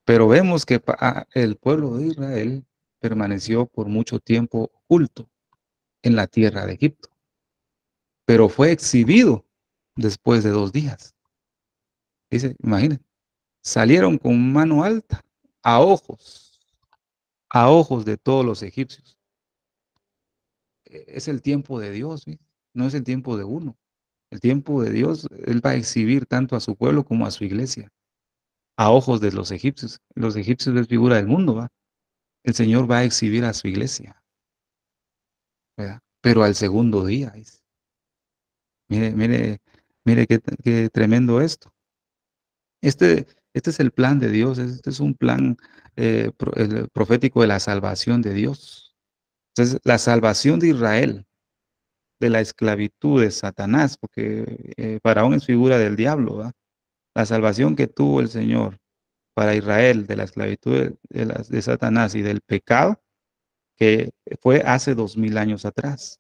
Pero vemos que el pueblo de Israel permaneció por mucho tiempo oculto en la tierra de Egipto, pero fue exhibido después de 2 días. Dice, imagínense, salieron con mano alta a ojos, a ojos de todos los egipcios. Es el tiempo de Dios, ¿sí? No es el tiempo de uno. El tiempo de Dios, Él va a exhibir tanto a su pueblo como a su iglesia, a ojos de los egipcios. Los egipcios es figura del mundo, ¿va? El Señor va a exhibir a su iglesia, ¿verdad? Pero al segundo día, dice. Mire, mire, mire qué tremendo esto. Este es el plan de Dios, este es un plan el profético de la salvación de Dios. Entonces, la salvación de Israel de la esclavitud de Satanás, porque Faraón es figura del diablo, ¿verdad? La salvación que tuvo el Señor para Israel de la esclavitud de Satanás y del pecado, que fue hace 2000 años atrás,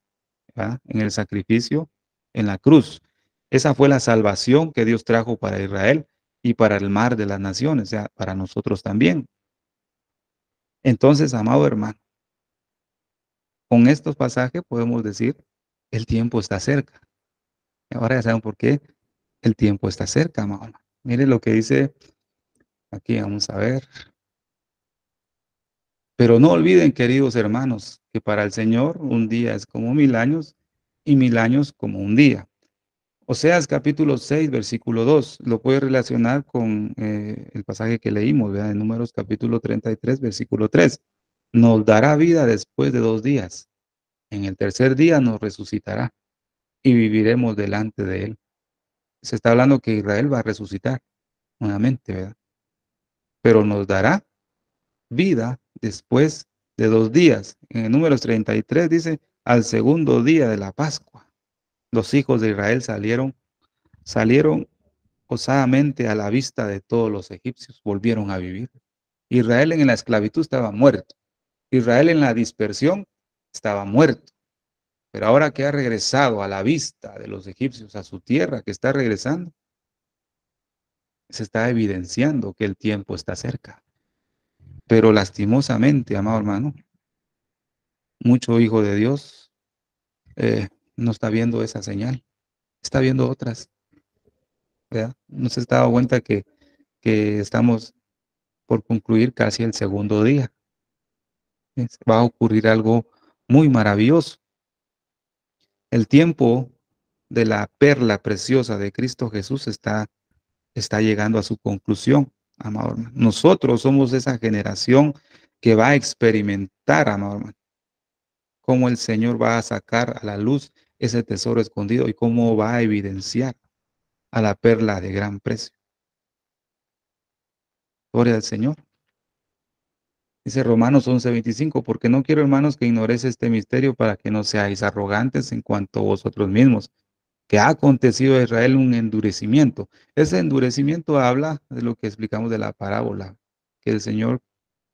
¿verdad? En el sacrificio en la cruz. Esa fue la salvación que Dios trajo para Israel y para el mar de las naciones, o sea, para nosotros también. Entonces, amado hermano, con estos pasajes podemos decir, el tiempo está cerca. Ahora ya saben por qué el tiempo está cerca, amado. Mire lo que dice aquí, vamos a ver. Pero no olviden, queridos hermanos, que para el Señor un día es como 1000 años y 1000 años como un día. Oseas capítulo 6, versículo 2, lo puede relacionar con el pasaje que leímos, ¿verdad? En Números capítulo 33, versículo 3. Nos dará vida después de 2 días. En el tercer día nos resucitará y viviremos delante de Él. Se está hablando que Israel va a resucitar nuevamente, ¿verdad? Pero nos dará vida después de 2 días. En el Números 33 dice, al segundo día de la Pascua, los hijos de Israel salieron osadamente a la vista de todos los egipcios, volvieron a vivir. Israel en la esclavitud estaba muerto. Israel en la dispersión estaba muerto. Pero ahora que ha regresado a la vista de los egipcios, a su tierra que está regresando, se está evidenciando que el tiempo está cerca. Pero lastimosamente, amado hermano, mucho hijo de Dios no está viendo esa señal, está viendo otras, ¿verdad? No se está dando cuenta que estamos por concluir casi el segundo día. Va a ocurrir algo muy maravilloso. El tiempo de la perla preciosa de Cristo Jesús está llegando a su conclusión, amado hermano. Nosotros somos esa generación que va a experimentar, amado hermano, cómo el Señor va a sacar a la luz ese tesoro escondido y cómo va a evidenciar a la perla de gran precio. Gloria al Señor. Dice Romanos 11:25, porque no quiero, hermanos, que ignoréis este misterio para que no seáis arrogantes en cuanto a vosotros mismos, que ha acontecido a Israel un endurecimiento. Ese endurecimiento habla de lo que explicamos de la parábola, que el Señor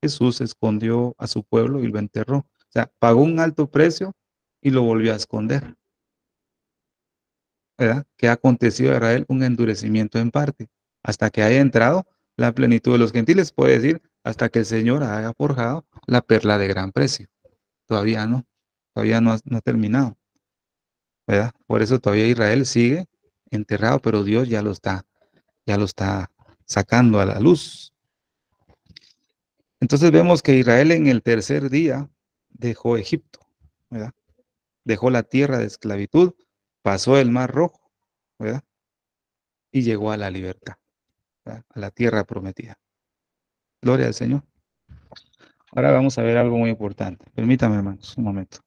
Jesús escondió a su pueblo y lo enterró. O sea, pagó un alto precio y lo volvió a esconder. ¿Verdad? Que ha acontecido a Israel un endurecimiento en parte, hasta que haya entrado la plenitud de los gentiles, puede decir, hasta que el Señor haya forjado la perla de gran precio. Todavía no ha terminado, ¿verdad? Por eso todavía Israel sigue enterrado, pero Dios ya lo está sacando a la luz. Entonces vemos que Israel en el tercer día dejó Egipto, ¿verdad? Dejó la tierra de esclavitud, pasó el Mar Rojo, ¿verdad? Y llegó a la libertad, ¿verdad? A la tierra prometida. Gloria al Señor. Ahora vamos a ver algo muy importante. Permítame, hermanos, un momento.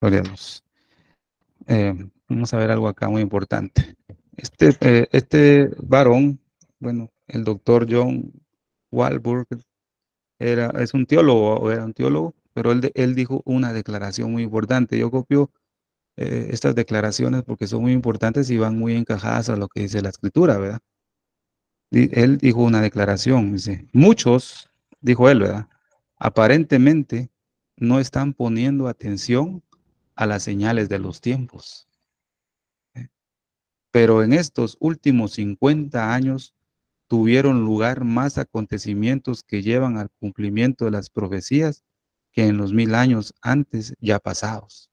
Gloria a Dios. Vamos a ver algo acá muy importante. Este varón, bueno, el doctor John Walburg, es un teólogo, o era un teólogo, pero él dijo una declaración muy importante. Yo copio estas declaraciones porque son muy importantes y van muy encajadas a lo que dice la escritura, ¿verdad? Él dijo una declaración, dice, muchos, dijo él, ¿verdad? Aparentemente no están poniendo atención a las señales de los tiempos, pero en estos últimos 50 años tuvieron lugar más acontecimientos que llevan al cumplimiento de las profecías que en los 1000 años antes ya pasados.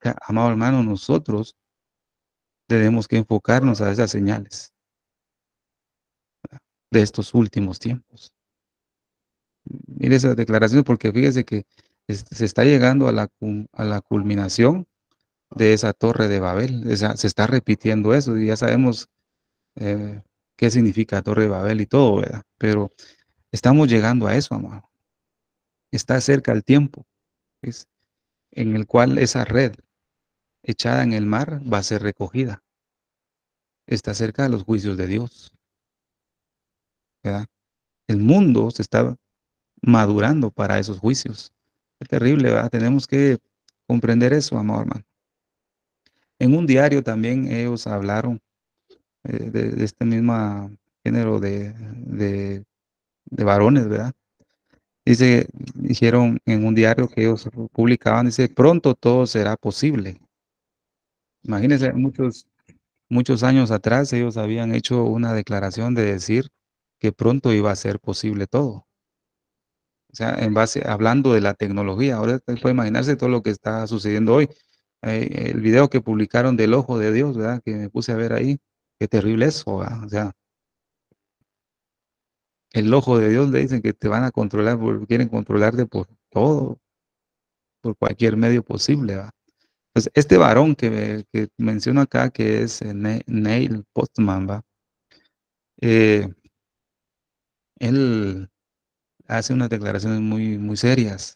O sea, amado hermano, nosotros tenemos que enfocarnos a esas señales de estos últimos tiempos. Mire esas declaraciones porque fíjese que se está llegando a la culminación de esa torre de Babel. Se está repitiendo eso y ya sabemos eh, qué significa torre de Babel y todo, ¿verdad? Pero estamos llegando a eso, amado. Está cerca el tiempo, ¿ves? En el cual esa red echada en el mar va a ser recogida. Está cerca de los juicios de Dios, ¿verdad? El mundo se está madurando para esos juicios. Es terrible, ¿verdad? Tenemos que comprender eso, amado hermano. En un diario también ellos hablaron de este mismo género de varones, ¿verdad? Dijeron en un diario que ellos publicaban, dice, pronto todo será posible. Imagínense, muchos años atrás ellos habían hecho una declaración de decir que pronto iba a ser posible todo. O sea, hablando de la tecnología, ahora usted puede imaginarse todo lo que está sucediendo hoy. El video que publicaron del ojo de Dios, ¿verdad? Que me puse a ver ahí, qué terrible eso, ¿verdad? O sea, el ojo de Dios le dicen que te van a controlar, quieren controlarte por todo, por cualquier medio posible, ¿verdad? Pues este varón que menciono acá, que es Neil Postman, ¿va? Eh, él hace unas declaraciones muy, muy serias,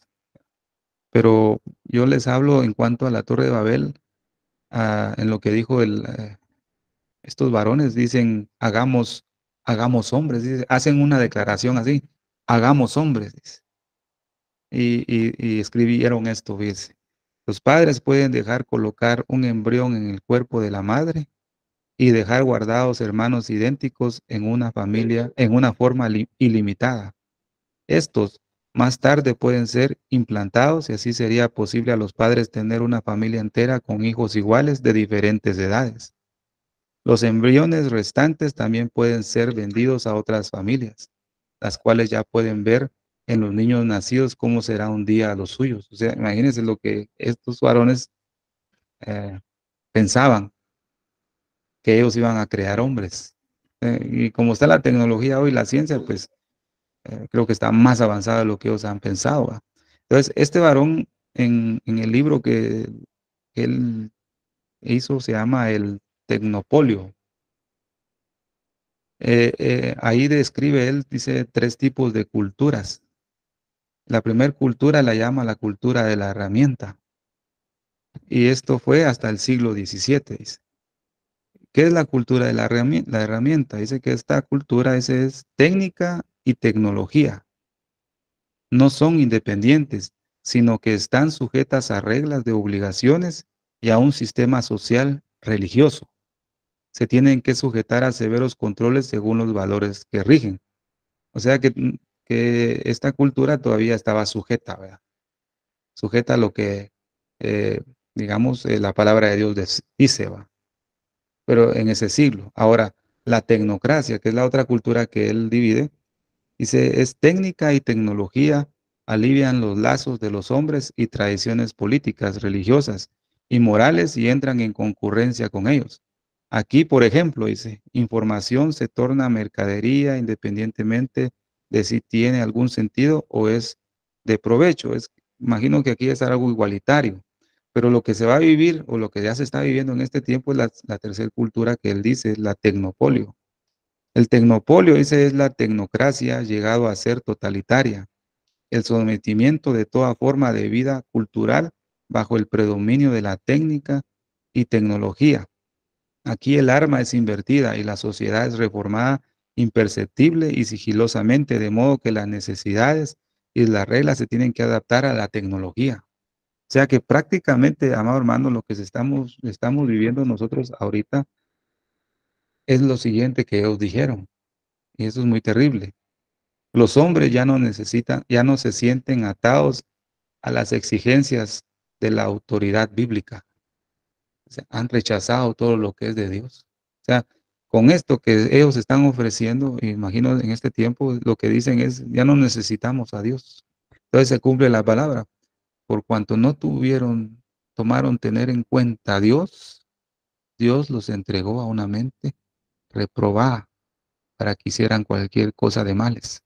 pero yo les hablo en cuanto a la Torre de Babel, en lo que dijo estos varones, dicen, hagamos hombres, hacen una declaración así, hagamos hombres, dice. Y escribieron esto, dice, los padres pueden dejar colocar un embrión en el cuerpo de la madre y dejar guardados hermanos idénticos en una familia, en una forma ilimitada. Estos más tarde pueden ser implantados y así sería posible a los padres tener una familia entera con hijos iguales de diferentes edades. Los embriones restantes también pueden ser vendidos a otras familias, las cuales ya pueden ver en los niños nacidos cómo será un día los suyos. O sea, imagínense lo que estos varones eh, pensaban, que ellos iban a crear hombres. Y como está la tecnología hoy, la ciencia, pues creo que está más avanzada de lo que ellos han pensado, ¿va? Entonces, este varón en el libro que él hizo se llama El Tecnopolio. Ahí describe él, dice, 3 tipos de culturas. La primera cultura la llama la cultura de la herramienta. Y esto fue hasta el siglo XVII, dice. ¿Qué es la cultura de la herramienta? Dice que esta cultura es técnica y tecnología. No son independientes, sino que están sujetas a reglas de obligaciones y a un sistema social religioso. Se tienen que sujetar a severos controles según los valores que rigen. O sea que esta cultura todavía estaba sujeta, ¿verdad? Sujeta a lo que, digamos, la palabra de Dios dice, ¿va? Pero en ese siglo. Ahora, la tecnocracia, que es la otra cultura que él divide, dice, es técnica y tecnología, alivian los lazos de los hombres y tradiciones políticas, religiosas y morales y entran en concurrencia con ellos. Aquí, por ejemplo, dice, información se torna mercadería independientemente de si tiene algún sentido o es de provecho. Imagino que aquí es algo igualitario, pero lo que se va a vivir o lo que ya se está viviendo en este tiempo es la tercera cultura que él dice, la tecnopolio. El tecnopolio, dice, es la tecnocracia llegado a ser totalitaria, el sometimiento de toda forma de vida cultural bajo el predominio de la técnica y tecnología. Aquí el arma es invertida y la sociedad es reformada imperceptible y sigilosamente, de modo que las necesidades y las reglas se tienen que adaptar a la tecnología. O sea que prácticamente, amado hermano, lo que estamos viviendo nosotros ahorita es lo siguiente que ellos dijeron, y eso es muy terrible. Los hombres ya no necesitan, ya no se sienten atados a las exigencias de la autoridad bíblica. O sea, han rechazado todo lo que es de Dios. O sea, con esto que ellos están ofreciendo, imagino en este tiempo, lo que dicen es, ya no necesitamos a Dios. Entonces se cumple la palabra. Por cuanto no tomaron tener en cuenta a Dios, Dios los entregó a una mente reprobada para que hicieran cualquier cosa de males.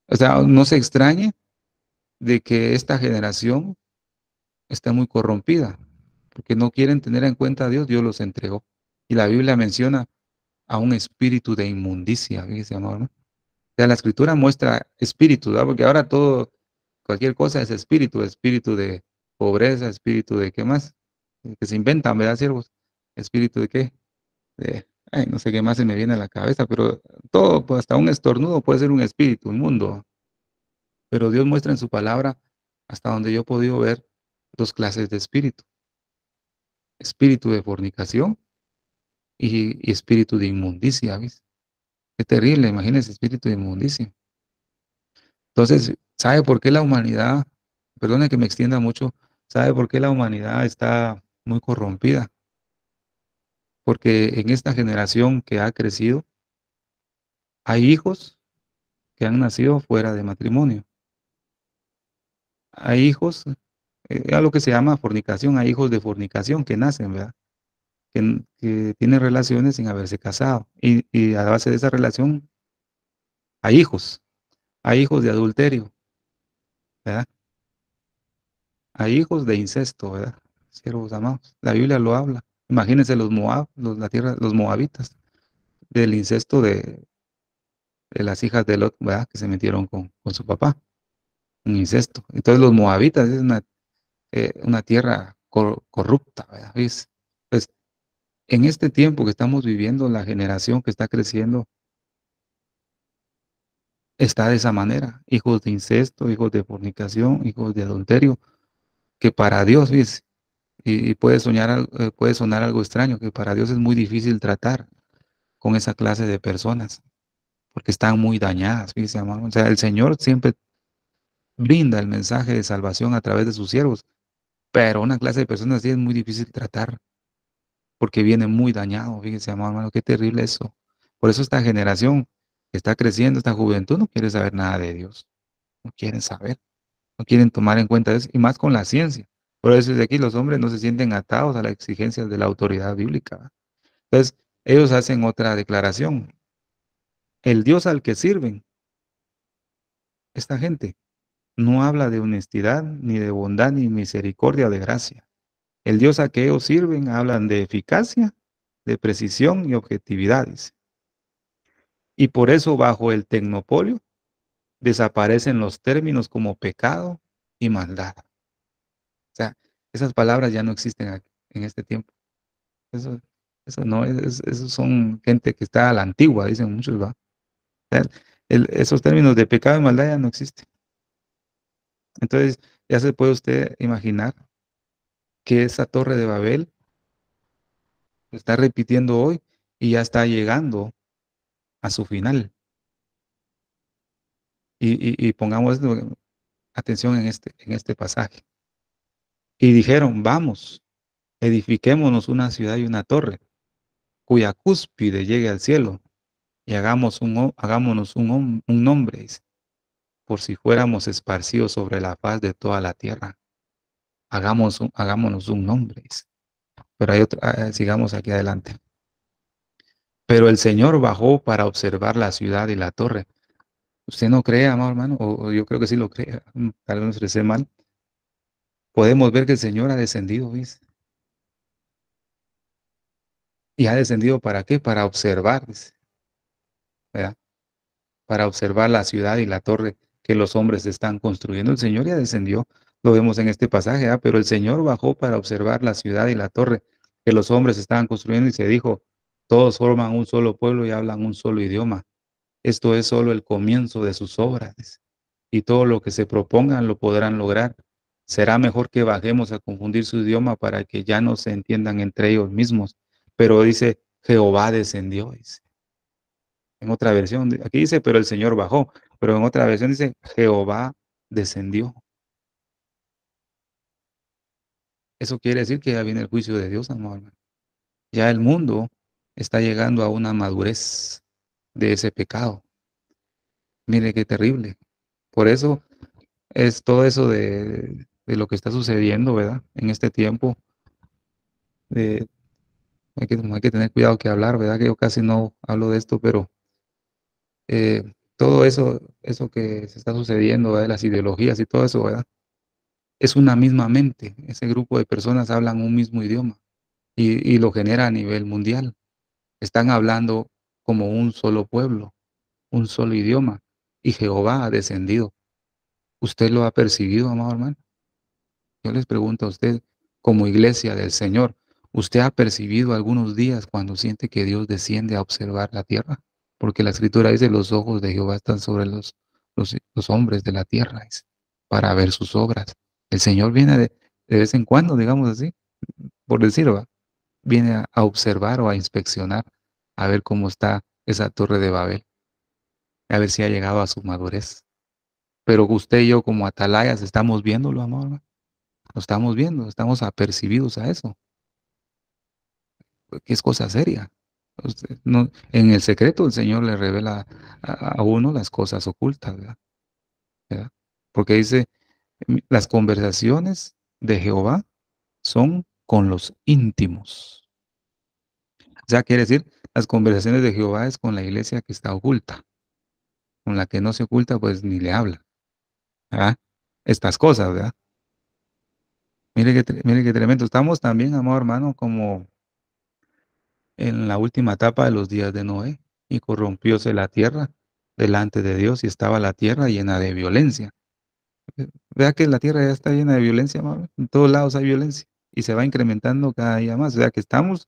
O sea, no se extrañe de que esta generación está muy corrompida, porque no quieren tener en cuenta a Dios, Dios los entregó. Y la Biblia menciona a un espíritu de inmundicia, fíjese, amor, ¿no? O sea, la escritura muestra espíritu, ¿verdad? Porque ahora todo, cualquier cosa es espíritu, espíritu de pobreza, espíritu de qué más, que se inventan, ¿verdad, siervos? Espíritu de qué, ay, no sé qué más se me viene a la cabeza, pero todo, pues, hasta un estornudo puede ser un espíritu inmundo. Pero Dios muestra en su palabra, hasta donde yo he podido ver, dos clases de espíritu. Espíritu de fornicación y espíritu de inmundicia, ¿ves? Qué terrible, imagínese, espíritu de inmundicia. Entonces, ¿sabe por qué la humanidad, perdone que me extienda mucho, sabe por qué la humanidad está muy corrompida? Porque en esta generación que ha crecido, hay hijos que han nacido fuera de matrimonio. Hay hijos, a lo que se llama fornicación, hay hijos de fornicación que nacen, ¿verdad? Que tienen relaciones sin haberse casado. Y a base de esa relación hay hijos de adulterio, ¿verdad? Hay hijos de incesto, ¿verdad? Siervos amados. La Biblia lo habla. Imagínense los Moab, la tierra, los moabitas, del incesto de las hijas de Lot, ¿verdad? Que se metieron con su papá, un incesto. Entonces los moabitas es una tierra corrupta, ¿verdad? ¿Ves? Pues en este tiempo que estamos viviendo, la generación que está creciendo está de esa manera. Hijos de incesto, hijos de fornicación, hijos de adulterio, que para Dios, ¿ves? Y puede sonar algo extraño, que para Dios es muy difícil tratar con esa clase de personas, porque están muy dañadas, fíjese, hermano. O sea, el Señor siempre brinda el mensaje de salvación a través de sus siervos, pero una clase de personas así es muy difícil tratar, porque viene muy dañado, fíjese, hermano, qué terrible eso. Por eso esta generación que está creciendo, esta juventud, no quiere saber nada de Dios, no quieren saber, no quieren tomar en cuenta eso, y más con la ciencia. Por eso desde aquí los hombres no se sienten atados a las exigencias de la autoridad bíblica. Entonces, ellos hacen otra declaración. El Dios al que sirven, esta gente, no habla de honestidad, ni de bondad, ni misericordia, de gracia. El Dios a que ellos sirven hablan de eficacia, de precisión y objetividad, dice. Y por eso bajo el tecnopolio desaparecen los términos como pecado y maldad. O sea, esas palabras ya no existen en este tiempo. Eso, eso no, esos son gente que está a la antigua, dicen muchos, ¿va? O sea, esos términos de pecado y maldad ya no existen. Entonces, ya se puede usted imaginar que esa torre de Babel se está repitiendo hoy y ya está llegando a su final. Y pongamos atención en este pasaje. Y dijeron, vamos, edifiquémonos una ciudad y una torre, cuya cúspide llegue al cielo, y hagámonos un nombre, dice, por si fuéramos esparcidos sobre la faz de toda la tierra. Hagámonos un nombre, dice. Pero hay otro, sigamos aquí adelante. Pero el Señor bajó para observar la ciudad y la torre. ¿Usted no cree, amado hermano? O yo creo que sí lo cree. Tal vez me expresé mal. Podemos ver que el Señor ha descendido, ¿ves? ¿Y ha descendido para qué? Para observar, dice, ¿verdad? Para observar la ciudad y la torre que los hombres están construyendo. El Señor ya descendió. Lo vemos en este pasaje, pero el Señor bajó para observar la ciudad y la torre que los hombres estaban construyendo y se dijo, todos forman un solo pueblo y hablan un solo idioma. Esto es solo el comienzo de sus obras, dice, y todo lo que se propongan lo podrán lograr. Será mejor que bajemos a confundir su idioma para que ya no se entiendan entre ellos mismos. Pero dice, Jehová descendió, dice. En otra versión, aquí dice, pero el Señor bajó, pero en otra versión dice, Jehová descendió. Eso quiere decir que ya viene el juicio de Dios, amado hermano. Ya el mundo está llegando a una madurez de ese pecado. Mire qué terrible. Por eso es todo eso de lo que está sucediendo, ¿verdad? En este tiempo. De, hay que tener cuidado que hablar, ¿verdad? Que yo casi no hablo de esto, pero todo eso que se está sucediendo, ¿verdad? Las ideologías y todo eso, ¿verdad? Es una misma mente. Ese grupo de personas hablan un mismo idioma y lo genera a nivel mundial. Están hablando como un solo pueblo, un solo idioma, y Jehová ha descendido. ¿Usted lo ha percibido, amado hermano? Yo les pregunto a usted, como iglesia del Señor, ¿usted ha percibido algunos días cuando siente que Dios desciende a observar la tierra? Porque la Escritura dice, los ojos de Jehová están sobre los hombres de la tierra, dice, para ver sus obras. El Señor viene de vez en cuando, digamos así, por decirlo, viene a observar o a inspeccionar, a ver cómo está esa torre de Babel, a ver si ha llegado a su madurez. Pero usted y yo como atalayas estamos viéndolo, amor, lo estamos viendo, estamos apercibidos a eso, que es cosa seria. En el secreto el Señor le revela a uno las cosas ocultas, ¿verdad? ¿Verdad? Porque dice, las conversaciones de Jehová son con los íntimos. O sea, quiere decir, las conversaciones de Jehová es con la iglesia que está oculta, con la que no se oculta, pues ni le habla, ¿verdad? Estas cosas, ¿verdad? Mire qué tremendo. Estamos también, amado hermano, como en la última etapa de los días de Noé, y corrompióse la tierra delante de Dios, y estaba la tierra llena de violencia. Vea que la tierra ya está llena de violencia, amado. En todos lados hay violencia, y se va incrementando cada día más. O sea que estamos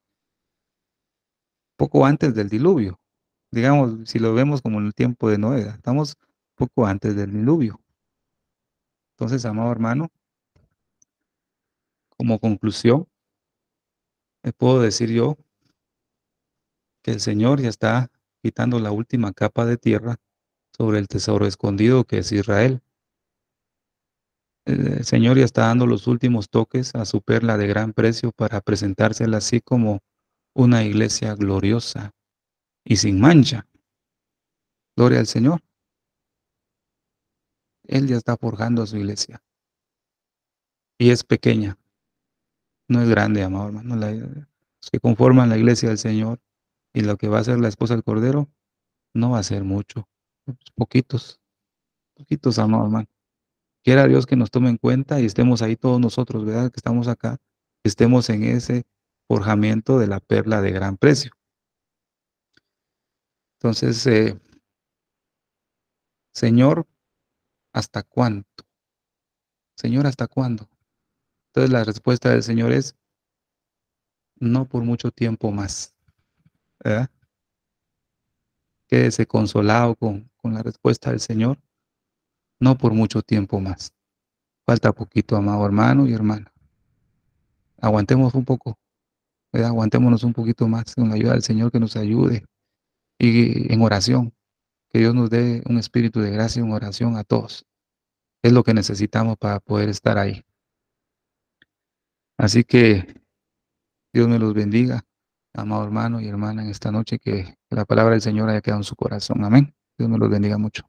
poco antes del diluvio. Digamos, si lo vemos como en el tiempo de Noé, estamos poco antes del diluvio. Entonces, amado hermano, como conclusión, le puedo decir yo que el Señor ya está quitando la última capa de tierra sobre el tesoro escondido que es Israel. El Señor ya está dando los últimos toques a su perla de gran precio para presentársela así como una iglesia gloriosa y sin mancha. Gloria al Señor. Él ya está forjando a su iglesia. Y es pequeña, no es grande, amado hermano. Los que conforman la iglesia del Señor y lo que va a ser la esposa del Cordero, no va a ser mucho. Poquitos, poquitos, amado hermano. Quiera Dios que nos tome en cuenta y estemos ahí todos nosotros, ¿verdad? Que estamos acá, que estemos en ese forjamiento de la perla de gran precio. Entonces, Señor, ¿hasta cuándo? Señor, ¿hasta cuándo? Entonces la respuesta del Señor es, no por mucho tiempo más, ¿verdad? Quédese consolado con la respuesta del Señor, no por mucho tiempo más. Falta poquito, amado hermano y hermana. Aguantemos un poco, ¿verdad? Aguantémonos un poquito más con la ayuda del Señor, que nos ayude y en oración, que Dios nos dé un espíritu de gracia en oración a todos. Es lo que necesitamos para poder estar ahí. Así que Dios me los bendiga, amado hermano y hermana, en esta noche, que la palabra del Señor haya quedado en su corazón. Amén. Dios me los bendiga mucho.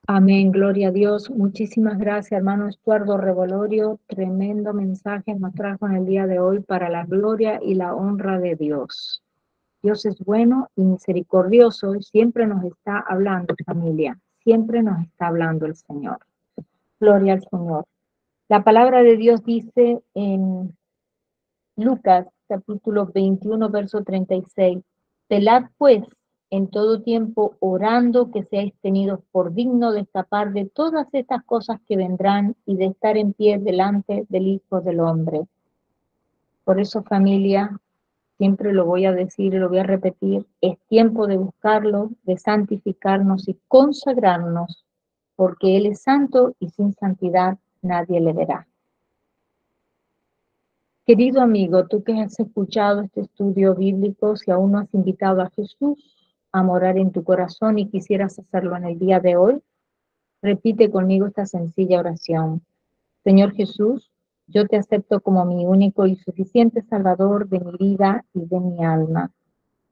Amén, gloria a Dios. Muchísimas gracias, hermano Estuardo Revolorio. Tremendo mensaje nos trajo en el día de hoy para la gloria y la honra de Dios. Dios es bueno y misericordioso y siempre nos está hablando, familia. Siempre nos está hablando el Señor. Gloria al Señor. La palabra de Dios dice en Lucas capítulo 21, verso 36. Velad pues en todo tiempo orando que seáis tenidos por digno de escapar de todas estas cosas que vendrán y de estar en pie delante del Hijo del Hombre. Por eso, familia, siempre lo voy a decir y lo voy a repetir, es tiempo de buscarlo, de santificarnos y consagrarnos, porque Él es santo y sin santidad nadie le verá. Querido amigo, tú que has escuchado este estudio bíblico, si aún no has invitado a Jesús a morar en tu corazón y quisieras hacerlo en el día de hoy, repite conmigo esta sencilla oración. Señor Jesús, yo te acepto como mi único y suficiente Salvador de mi vida y de mi alma.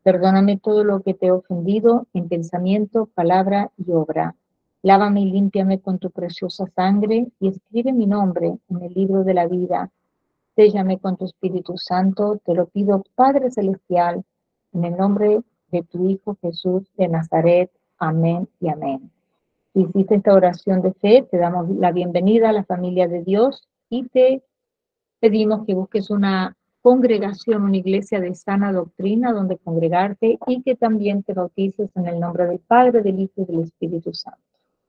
Perdóname todo lo que te he ofendido en pensamiento, palabra y obra. Lávame y límpiame con tu preciosa sangre y escribe mi nombre en el libro de la vida. Séllame con tu Espíritu Santo, te lo pido, Padre Celestial, en el nombre de tu Hijo Jesús de Nazaret. Amén y amén. Si hiciste esta oración de fe, te damos la bienvenida a la familia de Dios y te pedimos que busques una congregación, una iglesia de sana doctrina donde congregarte y que también te bautices en el nombre del Padre, del Hijo y del Espíritu Santo.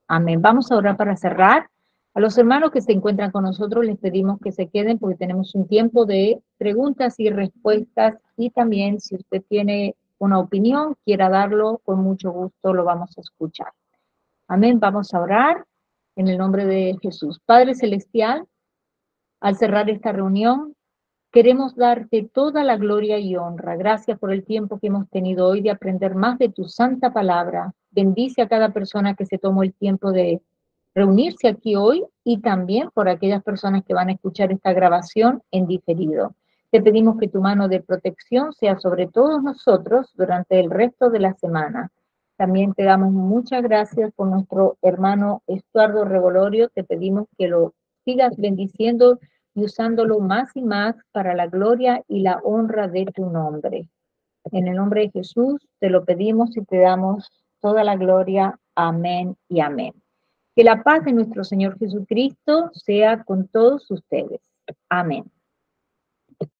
Amén. Vamos a orar para cerrar. A los hermanos que se encuentran con nosotros les pedimos que se queden porque tenemos un tiempo de preguntas y respuestas y también si usted tiene una opinión, quiera darlo, con mucho gusto lo vamos a escuchar. Amén. Vamos a orar en el nombre de Jesús. Padre Celestial, al cerrar esta reunión, queremos darte toda la gloria y honra. Gracias por el tiempo que hemos tenido hoy de aprender más de tu santa palabra. Bendice a cada persona que se tomó el tiempo de reunirse aquí hoy y también por aquellas personas que van a escuchar esta grabación en diferido. Te pedimos que tu mano de protección sea sobre todos nosotros durante el resto de la semana. También te damos muchas gracias por nuestro hermano Estuardo Revolorio. Te pedimos que lo sigas bendiciendo y usándolo más y más para la gloria y la honra de tu nombre. En el nombre de Jesús te lo pedimos y te damos toda la gloria. Amén y amén. Que la paz de nuestro Señor Jesucristo sea con todos ustedes. Amén.